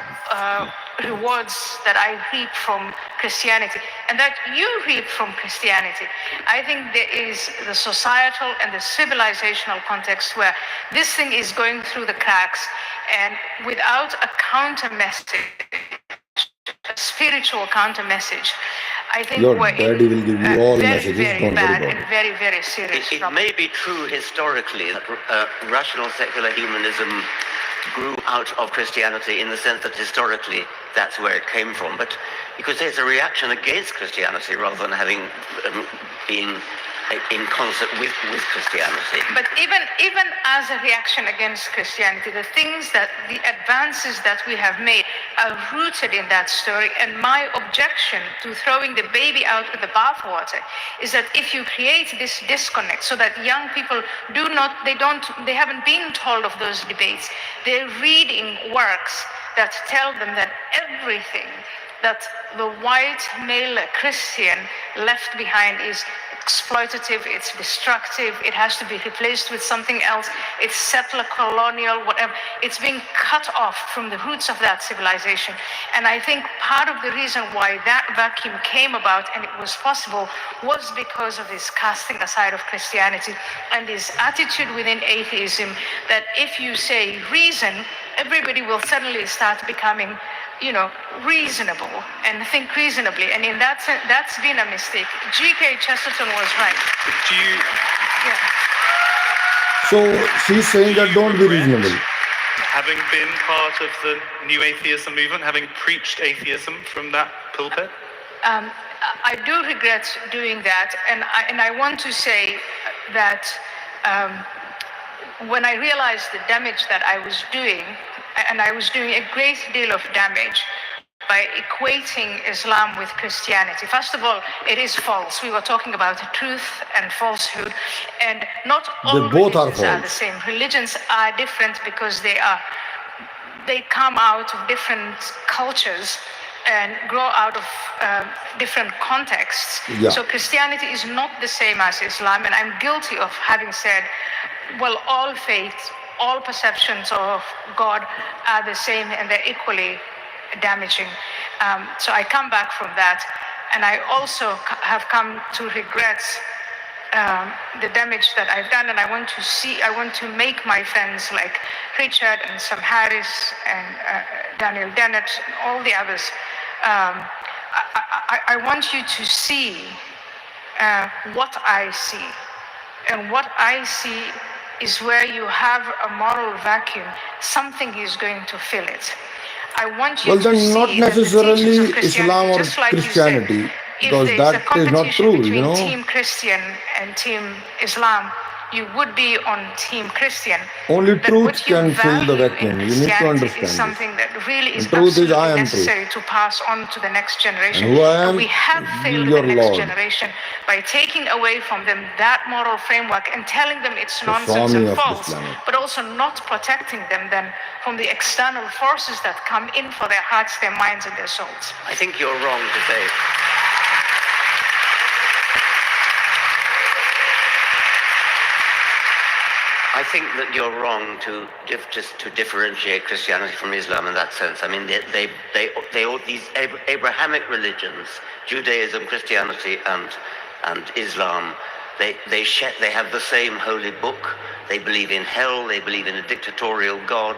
Rewards that I reap from Christianity and that you reap from Christianity. I think there is the societal and the civilizational context where this thing is going through the cracks, and without a counter message, a spiritual counter message, I think Your we're daddy will give you all very, messages. very Don't worry bad about and it. very, very serious. It may be true historically that rational secular humanism grew out of Christianity in the sense that historically that's where it came from, but because there's a reaction against Christianity rather than having been in concert with Christianity. But even as a reaction against Christianity, the advances that we have made are rooted in that story. And my objection to throwing the baby out with the bathwater is that if you create this disconnect so that young people they haven't been told of those debates, they're reading works that tell them that everything that the white male Christian left behind is exploitative, it's destructive, it has to be replaced with something else, it's settler, colonial, whatever. It's being cut off from the roots of that civilization. And I think part of the reason why that vacuum came about and it was possible was because of this casting aside of Christianity and this attitude within atheism that if you say reason, everybody will suddenly start becoming reasonable and think reasonably. And in that sense, that's been a mistake. G.K. Chesterton was right. Do you? Yeah. So she's saying that don't be reasonable. Having been part of the new atheism movement, having preached atheism from that pulpit? I do regret doing that. And I want to say that when I realized the damage that I was doing, and I was doing a great deal of damage by equating Islam with Christianity. First of all, it is false. We were talking about truth and falsehood, and not all religions are the same. Religions are different because they come out of different cultures and grow out of different contexts. Yeah. So Christianity is not the same as Islam, and I'm guilty of having said, well, all faiths, all perceptions of God are the same and they're equally damaging. So I come back from that, and I also have come to regret the damage that I've done, and I want to make my friends like Richard and Sam Harris and Daniel Dennett and all the others, I want you to see what I see, and what I see is where you have a moral vacuum, something is going to fill it. I want you to see not necessarily that the Islam or just like Christianity, you said, because if there's that is not true, between Team Christian and Team Islam, you would be on Team Christian. Only But truth what you can fill the value vacuum. in You need to Christianity understand is this. something that really is The truth is, absolutely I am necessary to pass on to the next generation. And who I am we have failed your the next Lord. generation by taking away from them that moral framework and telling them it's The nonsense Swami and of false, Islam. but also not protecting them then from the external forces that come in for their hearts, their minds, and their souls. I think you're wrong to say. I think that you're wrong to differentiate Christianity from Islam in that sense. I mean, they all these Abrahamic religions, Judaism, Christianity, and Islam, they have the same holy book. They believe in hell. They believe in a dictatorial God.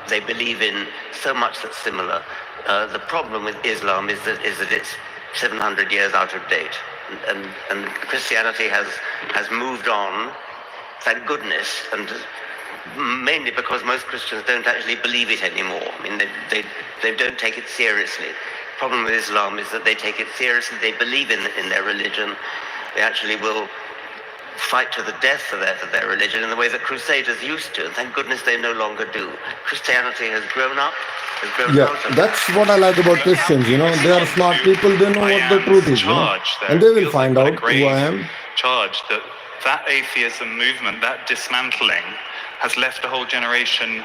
They believe in so much that's similar. The problem with Islam is that it's 700 years out of date, and Christianity has moved on. Thank goodness, and mainly because most Christians don't actually believe it anymore. I mean, they don't take it seriously. The problem with Islam is that they take it seriously. They believe in their religion. They actually will fight to the death for their religion in the way that Crusaders used to. And thank goodness they no longer do. Christianity has grown up, has grown Yeah, out of that's what I like about Christians. You know, they are smart people. They know what the truth is. You know, and they will find out who I am. Charge that atheism movement, that dismantling, has left a whole generation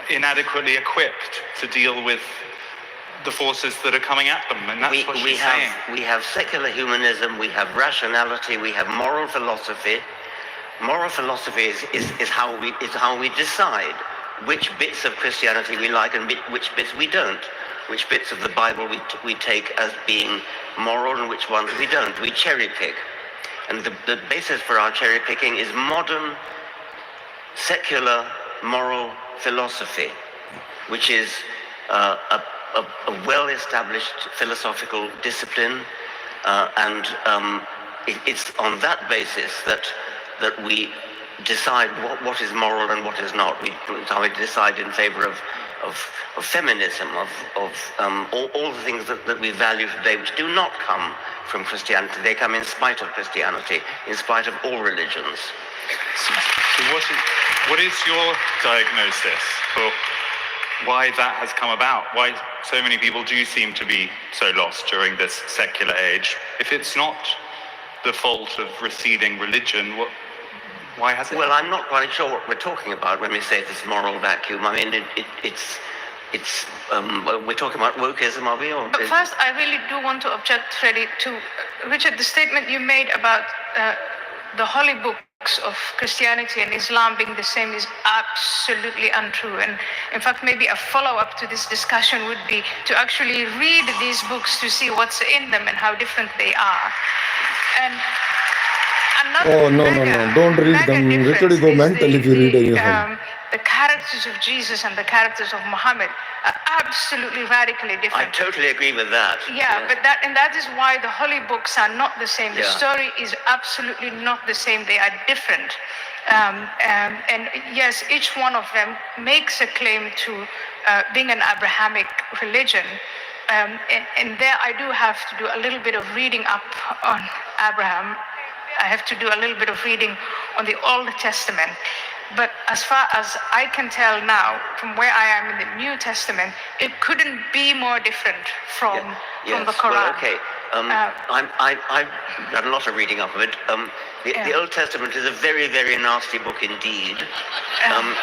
inadequately equipped to deal with the forces that are coming at them, and that's what she's saying. We have secular humanism, we have rationality, we have moral philosophy. Moral philosophy is how we decide which bits of Christianity we like and which bits we don't. Which bits of the Bible we take as being moral and which ones we don't. We cherry pick. And the basis for our cherry picking is modern, secular, moral philosophy, which is a well-established philosophical discipline, and it's on that basis that we decide what is moral and what is not. We decide in favor of feminism, of all the things that we value today, which do not come from Christianity. They come in spite of Christianity, in spite of all religions. So what is your diagnosis for why that has come about? Why so many people do seem to be so lost during this secular age? If it's not the fault of receding religion, why has it? Well, I'm not quite sure what we're talking about when we say this moral vacuum. I mean, we're talking about wokeism, are we? But first, I really do want to object, Freddie, to Richard, the statement you made about the holy books of Christianity and Islam being the same is absolutely untrue. And in fact, maybe a follow-up to this discussion would be to actually read these books to see what's in them and how different they are. And no, don't read them. Literally go mental if you read any of them. The characters of Jesus and the characters of Muhammad are absolutely radically different. I totally agree with that. Yeah, but that is why the holy books are not the same. The story is absolutely not the same. They are different. And yes, each one of them makes a claim to being an Abrahamic religion. And there I do have to do a little bit of reading up on Abraham. I have to do a little bit of reading on the Old Testament. But as far as I can tell now, from where I am in the New Testament, it couldn't be more different from the Quran. Well, okay. I've done a lot of reading up of it. The Old Testament is a very, very nasty book indeed. And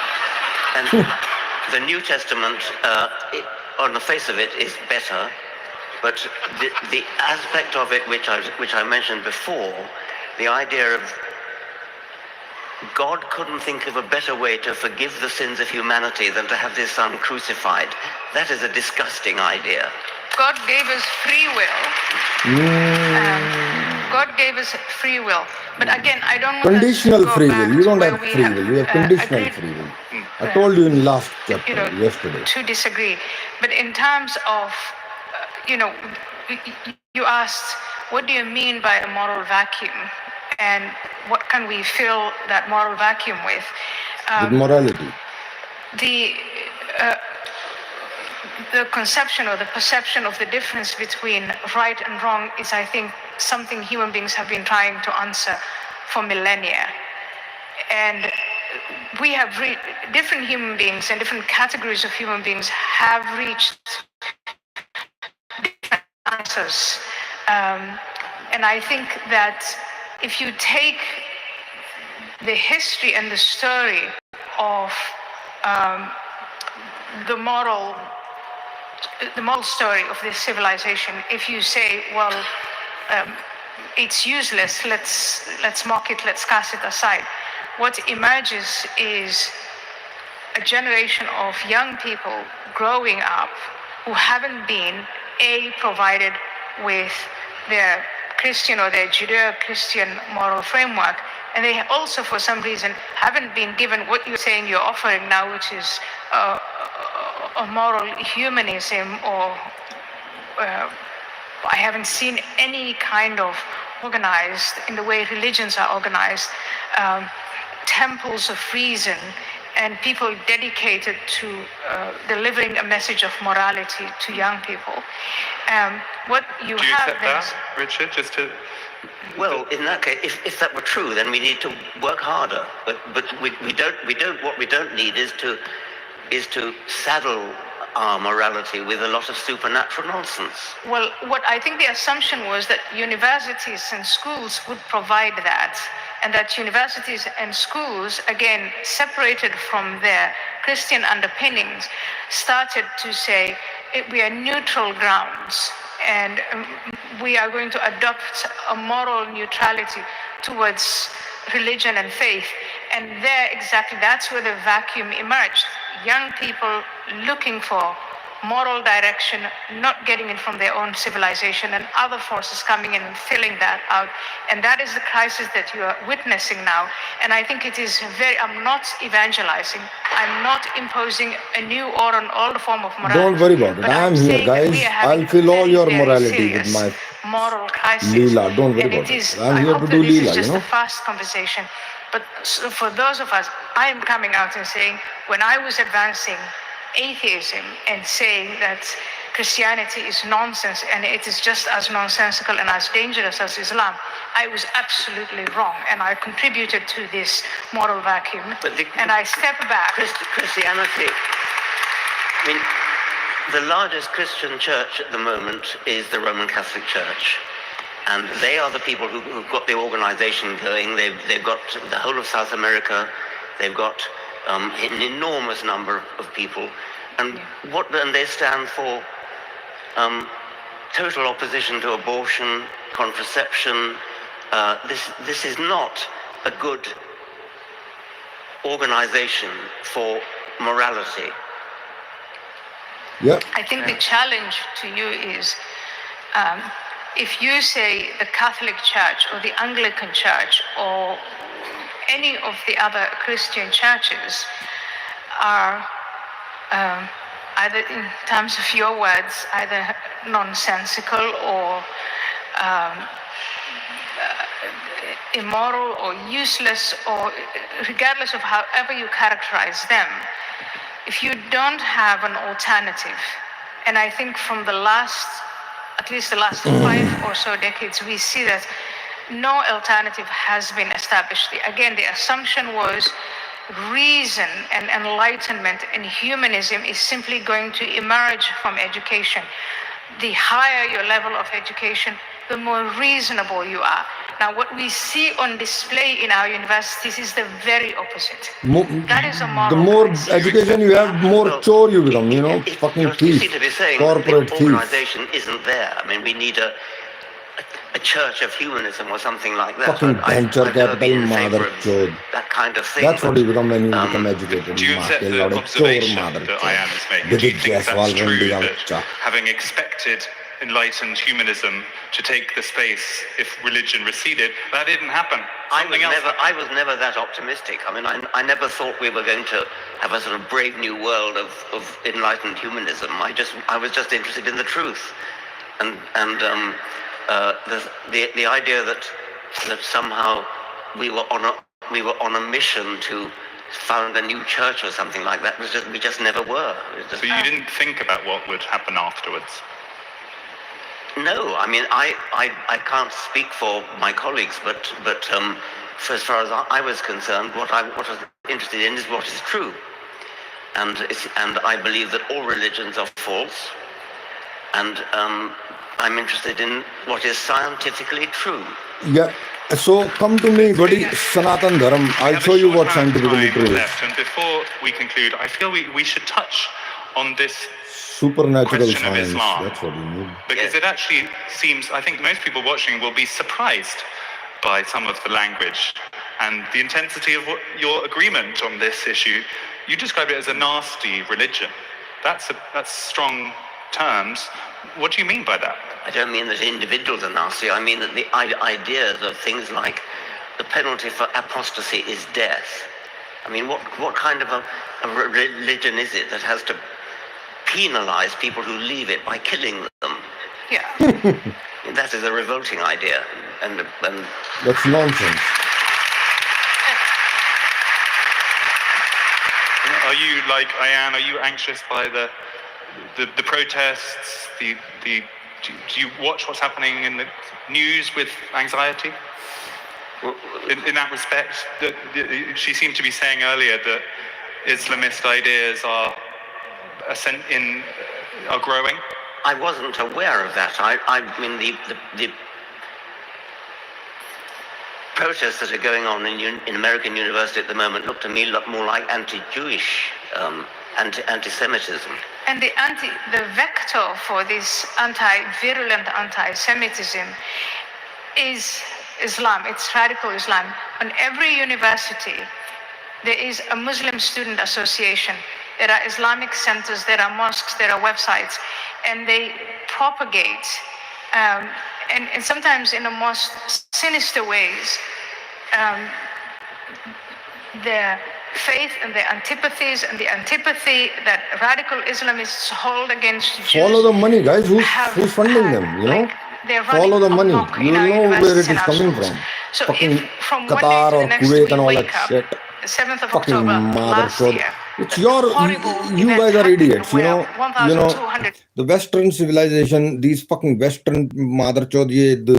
the New Testament, on the face of it, is better. But the aspect of it which I mentioned before, the idea of God couldn't think of a better way to forgive the sins of humanity than to have his son crucified. That is a disgusting idea. God gave us free will. God gave us free will. But again, I don't want conditional to free will. You don't have free free will. You have conditional free will. I told you in last chapter, yesterday. To disagree. But in terms of, you asked, what do you mean by a moral vacuum? And what can we fill that moral vacuum with? With morality. The conception or the perception of the difference between right and wrong is, I think, something human beings have been trying to answer for millennia. And we have different human beings and different categories of human beings have reached different answers. And I think that if you take the history and the story of the moral story of this civilization, if you say, well, it's useless, let's mock it, let's cast it aside, what emerges is a generation of young people growing up who haven't been provided with their Christian or their Judeo-Christian moral framework, and they also, for some reason, haven't been given what you're saying you're offering now, which is a moral humanism, or I haven't seen any kind of organized, in the way religions are organized, temples of reason and people dedicated to delivering a message of morality to young people. What you Do you have accept then that, Richard? Just to Well, in that case, if that were true, then we need to work harder. But we don't. What we don't need is to saddle our morality with a lot of supernatural nonsense. Well, what I think the assumption was that universities and schools would provide that, and that universities and schools, again, separated from their Christian underpinnings, started to say, we are neutral grounds, and we are going to adopt a moral neutrality towards religion and faith. And there, exactly, that's where the vacuum emerged. Young people looking for moral direction, not getting it from their own civilization, and other forces coming in and filling that out. And that is the crisis that you are witnessing now. And I think it is I'm not evangelizing. I'm not imposing a new or an old form of morality. Don't worry about it. But I'm here, saying that guys. we are having I'll fill a all very, your very morality with serious my moral crisis. Leela. Don't worry And about it it. is, I'm I here hope to that do this Leela, is just you know. the first conversation. But so for those of us, I am coming out and saying, when I was advancing atheism and saying that Christianity is nonsense and it is just as nonsensical and as dangerous as Islam, I was absolutely wrong, and I contributed to this moral vacuum. And I stepped back. Christianity. I mean, the largest Christian church at the moment is the Roman Catholic Church. And they are the people who've got the organization going. They've got the whole of South America. They've got an enormous number of people. And they stand for total opposition to abortion, contraception. This is not a good organization for morality. Yeah. I think the challenge to you is, if you say the Catholic Church or the Anglican Church or any of the other Christian churches are either, in terms of your words, either nonsensical or immoral or useless, or regardless of however you characterize them, if you don't have an alternative, and I think from at least the last 5 or so decades, we see that no alternative has been established. Again, the assumption was reason and enlightenment and humanism is simply going to emerge from education. The higher your level of education, the more reasonable you are. Now, what we see on display in our universities is the very opposite. That is a moral The more crisis. education you have, more chore you become, you know, fucking You thief, seem to be saying corporate the thief. organization isn't there. I mean, we need a church of humanism or something like that. Fucking venture I've never been capital in favor mother of chode. that kind of thing. That's what you but, become when you become educated. do you accept Mark, the you're a observation chore mother that chode. Ayaan is making? Did Do you it think just that's while true, when that having expected enlightened humanism to take the space if religion receded, that didn't happen? Something else happened. I was never that optimistic. I mean, I never thought we were going to have a sort of brave new world of enlightened humanism. I was just interested in the truth, and the idea that somehow we were on a mission to found a new church or something like that. We just never were. So you didn't think about what would happen afterwards? No, I mean, I can't speak for my colleagues, but for as far as I was concerned, what I was interested in is what is true, and I believe that all religions are false, and I'm interested in what is scientifically true. Yeah. So come to me, buddy. Sanatan Dharam. I'll show you what scientifically true is. Left, and before we conclude, I feel we should touch on this Supernatural question of science. Islam. That's what you need. Because it actually seems, I think most people watching will be surprised by some of the language and the intensity of your agreement on this issue. You describe it as a nasty religion. That's strong terms. What do you mean by that? I don't mean that individuals are nasty. I mean that the ideas of things like the penalty for apostasy is death. I mean, what kind of a religion is it that has to penalize people who leave it by killing them? Yeah. That is a revolting idea, and That's nonsense. Are you like Ayaan? Are you anxious by the protests? Do you watch what's happening in the news with anxiety? In that respect, she seemed to be saying earlier that Islamist ideas are growing. I wasn't aware of that. I mean, the protests that are going on in American university at the moment look to me more like anti-Jewish, anti-Semitism. And the vector for this virulent anti-Semitism is Islam. It's radical Islam. On every university, there is a Muslim student association. There are Islamic centers, there are mosques, there are websites, and they propagate, and sometimes in the most sinister ways, their faith and their antipathies and the antipathy that radical Islamists hold against Jews. Follow the money, guys. Who's funding them? You know, follow the money. You know where it is coming from. So fucking if from one Qatar day to or the next Kuwait we and all that wake up, shit. the 7th of Fucking October last motherfucker. year, It's you guys are idiots, you know. The Western civilization, these fucking Western motherchod,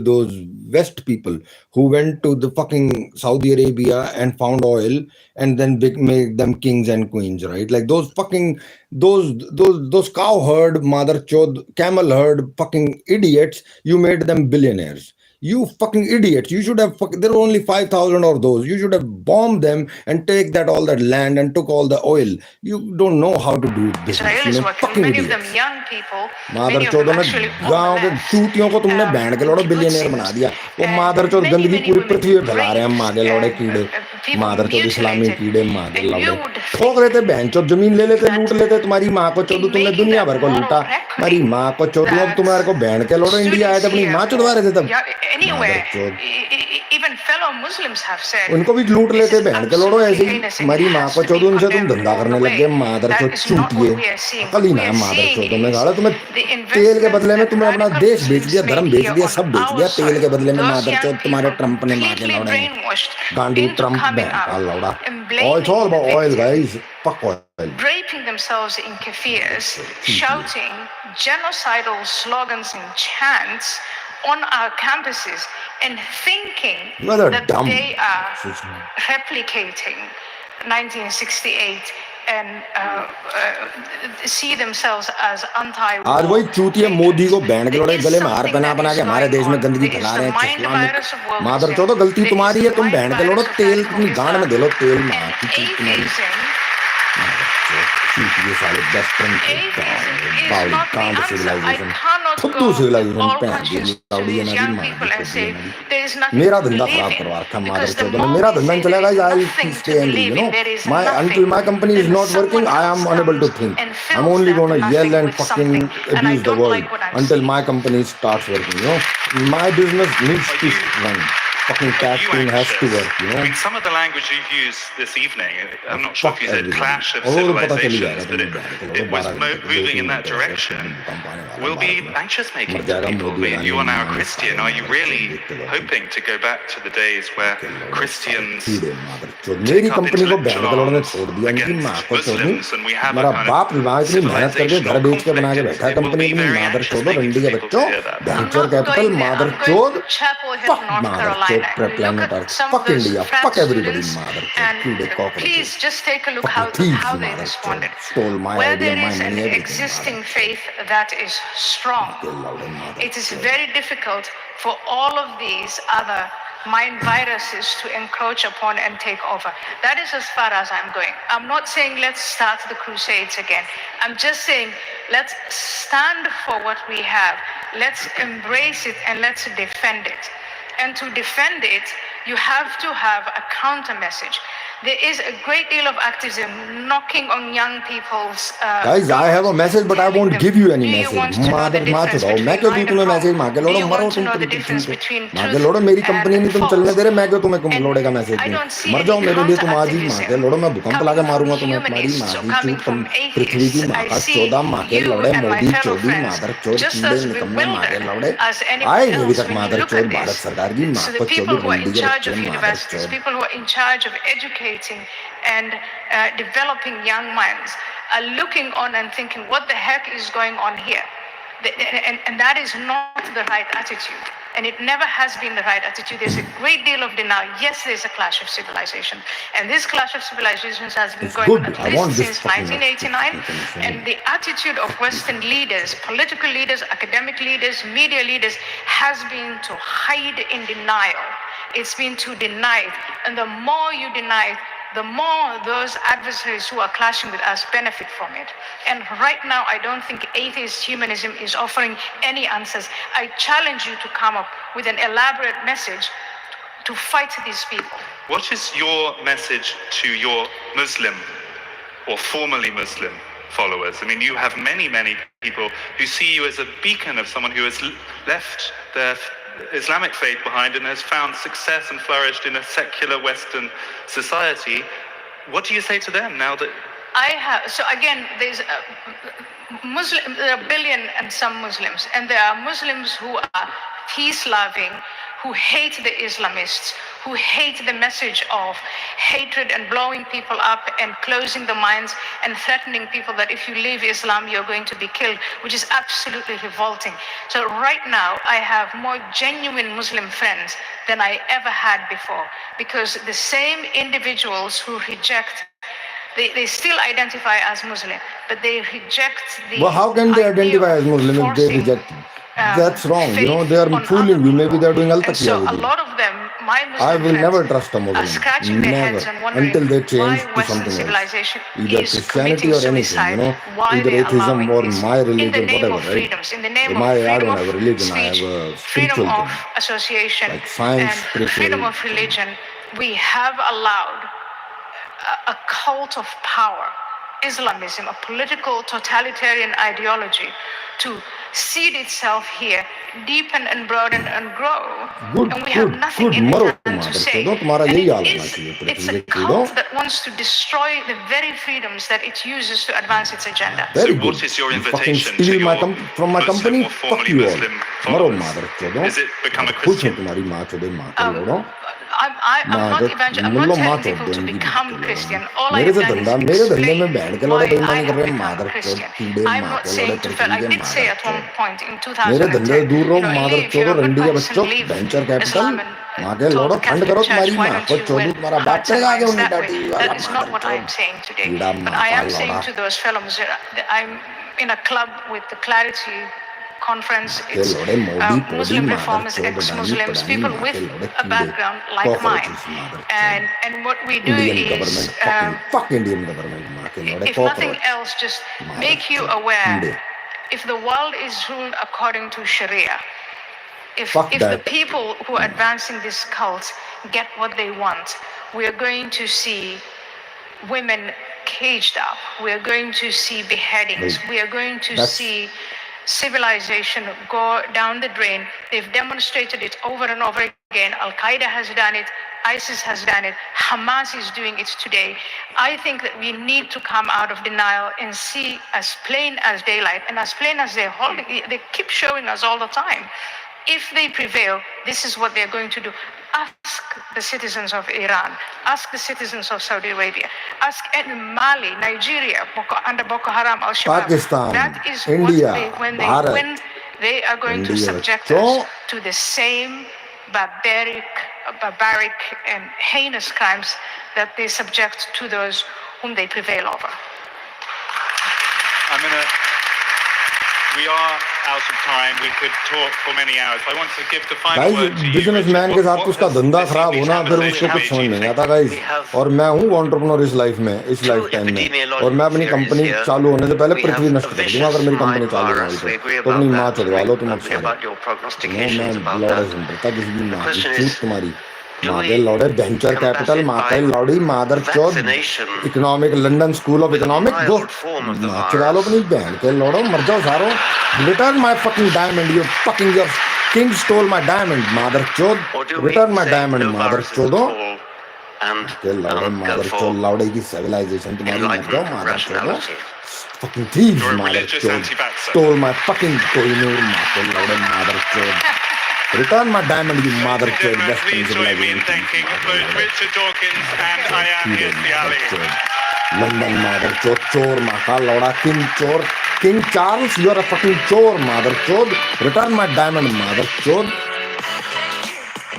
those West people who went to the fucking Saudi Arabia and found oil and then made them kings and queens, right? Like those fucking those cow herd motherchod, camel herd fucking idiots. You made them billionaires. You fucking idiots. You should have, there are only 5,000 of those. You should have bombed them and take all that land and took all the oil. You don't know how to do business. Israelis You know, working, fucking many of idiots. them young people, मादर many of them चौदह में actually गाँव के चूतियों को तुमने band के लौड़े billionaire बना दिया वो मादर चौथ गंदगी पूरी पृथ्वी पे फैला रहे हैं मागे लौड़े कीड़े मादर चौथ इस्लामी कीड़े मागे लौड़े ठोक लेते बहन चौथ जमीन ले लेते लूट लेते तुम्हारी माँ को चौदह तुमने दुनिया भर को लूटा तुम्हारी माँ को चौदह तुम्हारे को बैंड के लौड़े इंडिया आए थे अपनी माँ चौदवा रहे थे तब even fellow Muslims have said उनको भी लूट लेते बहन के लौड़ो ऐसे ही तुम्हारी माँ को चौदह उनसे तुम धंधा करने लग गए मादर चौथ चूतिए अकल ही ना मादर चौथ में गाड़ा तुम्हें तेल के बदले में तुमने अपना देश बेच दिया धर्म बेच दिया सब बेच दिया तेल के बदले में मादर चौथ तुम्हारे ट्रम्प ने मार के लौड़े गांडू ट्रम्प बहन लौड़ा It's all about oil, guys. Fuck oil. Draping themselves in kafirs, shouting genocidal slogans and chants on our campuses and thinking that they are replicating 1968 and see themselves as anti-war. आज वही चूतिए मोदी को band के लौड़े गले में हार पहना के हमारे देश में गंदगी फैला रहे हैं मादर चौथ गलती तुम्हारी है तुम बैंड के लौड़ो तेल अपनी गांड में दे लो तेल मार की चीज तुम्हारी चूतिए साले वेस्टर्न बावली कांड सिविलाइजेशन फुद्दू सिविलाइजेशन पहन दी लाउडी है ना मेरा धंधा खराब करवा रखा मादर चौथ ने मेरा धंधा नहीं चलेगा I stay and you know my until my company is not working I am unable to think I'm only going to yell and fucking abuse the world until my company starts working, you know. My business needs to run. Fucking casting has to work, you know. I mean, some of the language you've used this evening, I'm not sure if you said clash of civilizations, but it was moving in that direction, will be anxious making to people. You are now a Christian. Are you really hoping to go back to the days where Christians मेरी company को band के लौड़ने छोड़ दिया इनकी माँ को छोड़ू मेरा बाप इतनी मेहनत करके घर बेच के बना के बैठा है कंपनी अपनी मादर चौथ रंडी के बच्चों वेंचर कैपिटल मादर चौथ fuck मादर चौथ planet Earth fuck India fuck everybody मादर चौथ कीड़े cockroach please just take a look how they responded. stole my Where idea there my is an money existing faith that is strong, it is very difficult for all of these other mind viruses to encroach upon and take over. That is as far as I'm going. I'm not saying let's start the crusades again. I'm just saying let's stand for what we have. Let's embrace it and let's defend it. And to defend it, you have to have a counter message. There is a great deal of activism knocking on young people's guys I have a message but I won't give you any message मादर माँ चुराओ मैं क्यों दूँ तुम्हें message माँ के लोड़ो मरो तुम माँ के लोड़ो मेरी कंपनी नहीं तुम चलने दे रहे मैं क्यों तुम्हें लोड़े का मैसेज दूँ मर जाओ मेरे लिए तुम आज ही माँ के लोड़ो मैं भूकंप ला के मारूंगा तुम्हें तुम्हारी माँ की चूत पृथ्वी की माँ का 14 माँ के लोड़े मोदी चौधरी मादर चौथ कीड़े निकम्मे माँ के लोड़े आए अभी तक मादर चौथ भारत सरकार की माँ को चौधरी रंडी के बच्चे मादर चौथ educating and developing young minds are looking on and thinking, what the heck is going on here? And that is not the right attitude. And it never has been the right attitude. There's a great deal of denial. Yes, there's a clash of civilization. And this clash of civilizations has been going on at least since 1989. And the attitude of Western leaders, political leaders, academic leaders, media leaders, has been to hide in denial. It's been to deny it. And the more you deny it, the more those adversaries who are clashing with us benefit from it. And right now, I don't think atheist humanism is offering any answers. I challenge you to come up with an elaborate message to fight these people. What is your message to your Muslim or formerly Muslim followers? I mean, you have many, many people who see you as a beacon of someone who has left their Islamic faith behind and has found success and flourished in a secular Western society. What do you say to them now that... So again, there's there are a billion and some Muslims, and there are Muslims who are peace-loving, who hate the Islamists, who hate the message of hatred and blowing people up and closing the minds and threatening people that if you leave Islam, you're going to be killed, which is absolutely revolting. So right now, I have more genuine Muslim friends than I ever had before, because the same individuals who reject, they still identify as Muslim, but they reject the... Well, how can they identify as Muslim if they reject? That's wrong. You know, they are fooling you. Maybe they're doing al-taqiyya. So a lot of them, my Muslim I will never friends, trust a Muslim. are scratching their heads and wondering until they change why to Western something else. civilization Either is Christianity committing or anything, suicide, you know, why either they're atheism allowing or this. my In the religion, name whatever, of right? freedoms, in the name I of don't freedom have a religion, of I have speech, a freedom spiritual of thing. association, Like science, and spiritual freedom of thing. religion, we have allowed a cult of power, Islamism, a political totalitarian ideology, to seed itself here, deepen and broaden and grow. And we have nothing in return to say. And it's a cult that wants to destroy the very freedoms that it uses to advance its agenda. So what is your invitation to your from my Muslim company? or Fuck formerly you all. Muslim Maro followers? Is it become a Christian? Christian? I'm not telling people to become Christian. All I have done is explain why I have become a Christian. I'm not saying to fail. I did say at one point in 2010, you know, if you're a good person, leave Islam and told the Catholic Church, why don't you win hearts and minds that way? That is not what I am saying today. But I am saying to those fellow Muslims, I'm in a club with the Clarity Conference. It's Muslim reformers, ex-Muslims, people with a background like mine. And what we do is, fuck Indian government. if nothing else, just make you aware, if the world is ruled according to Sharia, if the people who are advancing this cult get what they want, we are going to see women caged up. We are going to see beheadings. We are going to see civilization go down the drain. They've demonstrated it over and over again. Al-Qaeda has done it. ISIS has done it. Hamas is doing it today. I think that we need to come out of denial and see as plain as daylight and as plain as they keep showing us all the time. If they prevail, this is what they're going to do. Ask the citizens of Iran, ask the citizens of Saudi Arabia, ask Mali, Nigeria, under Boko Haram, Al-Shabaab. Pakistan, That is India, when they Bharat, win, they are going to subject so, us to the same barbaric and heinous crimes that they subject to those whom they prevail over. We are out of time. We could talk for many hours. I want to give the final word to you. Businessman के साथ उसका धंधा खराब होना फिर उसको कुछ समझ नहीं आता गाइस और मैं हूँ एंटरप्रेन्योर इस लाइफ में इस लाइफ टाइम में और मैं अपनी कंपनी चालू होने से पहले पृथ्वी नष्ट कर दूंगा अगर मेरी कंपनी चालू ना हो तो अपनी माँ चढ़वा लो तुम मैं लौड़ा सुनता किसी की माँ की चूत तुम्हारी माँ के लौड़े वेंचर कैपिटल माँ के लौड़ी मादर चौथ economic London school of economic दो चुरा लो अपनी बहन के लौड़ो मर जाओ सारो return my fucking diamond you fucking your king stole my diamond मादर चौथ रिटर्न माय डायमंड मादर चौथो के लौड़े मादर चौथ लौड़े की सिविलाइजेशन तुम्हारी मर जाओ मादर चौथो fucking thieves मादर चौथ stole my fucking कोहिनूर माँ के लौड़े मादर चौथ Return my diamond, you mother Ladies and chode. gentlemen, Best please join me in civilization. thanking both Richard Dawkins and Ayaan. Here's the alley. London mother chode, chore, maka, lauda, king chore. King Charles, you're a fucking chore, mother chode. Return my diamond, mother chode.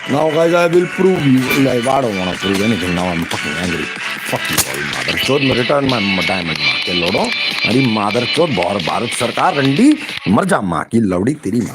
Now, guys, I will prove you. Like, I don't want to prove anything. Now I'm fucking angry. Fuck you all, mother chode. Return my diamond, ma ke lodo. Ari mother chode, Bharat Sarkar, Randi, marja ma ki lawdi teri ma.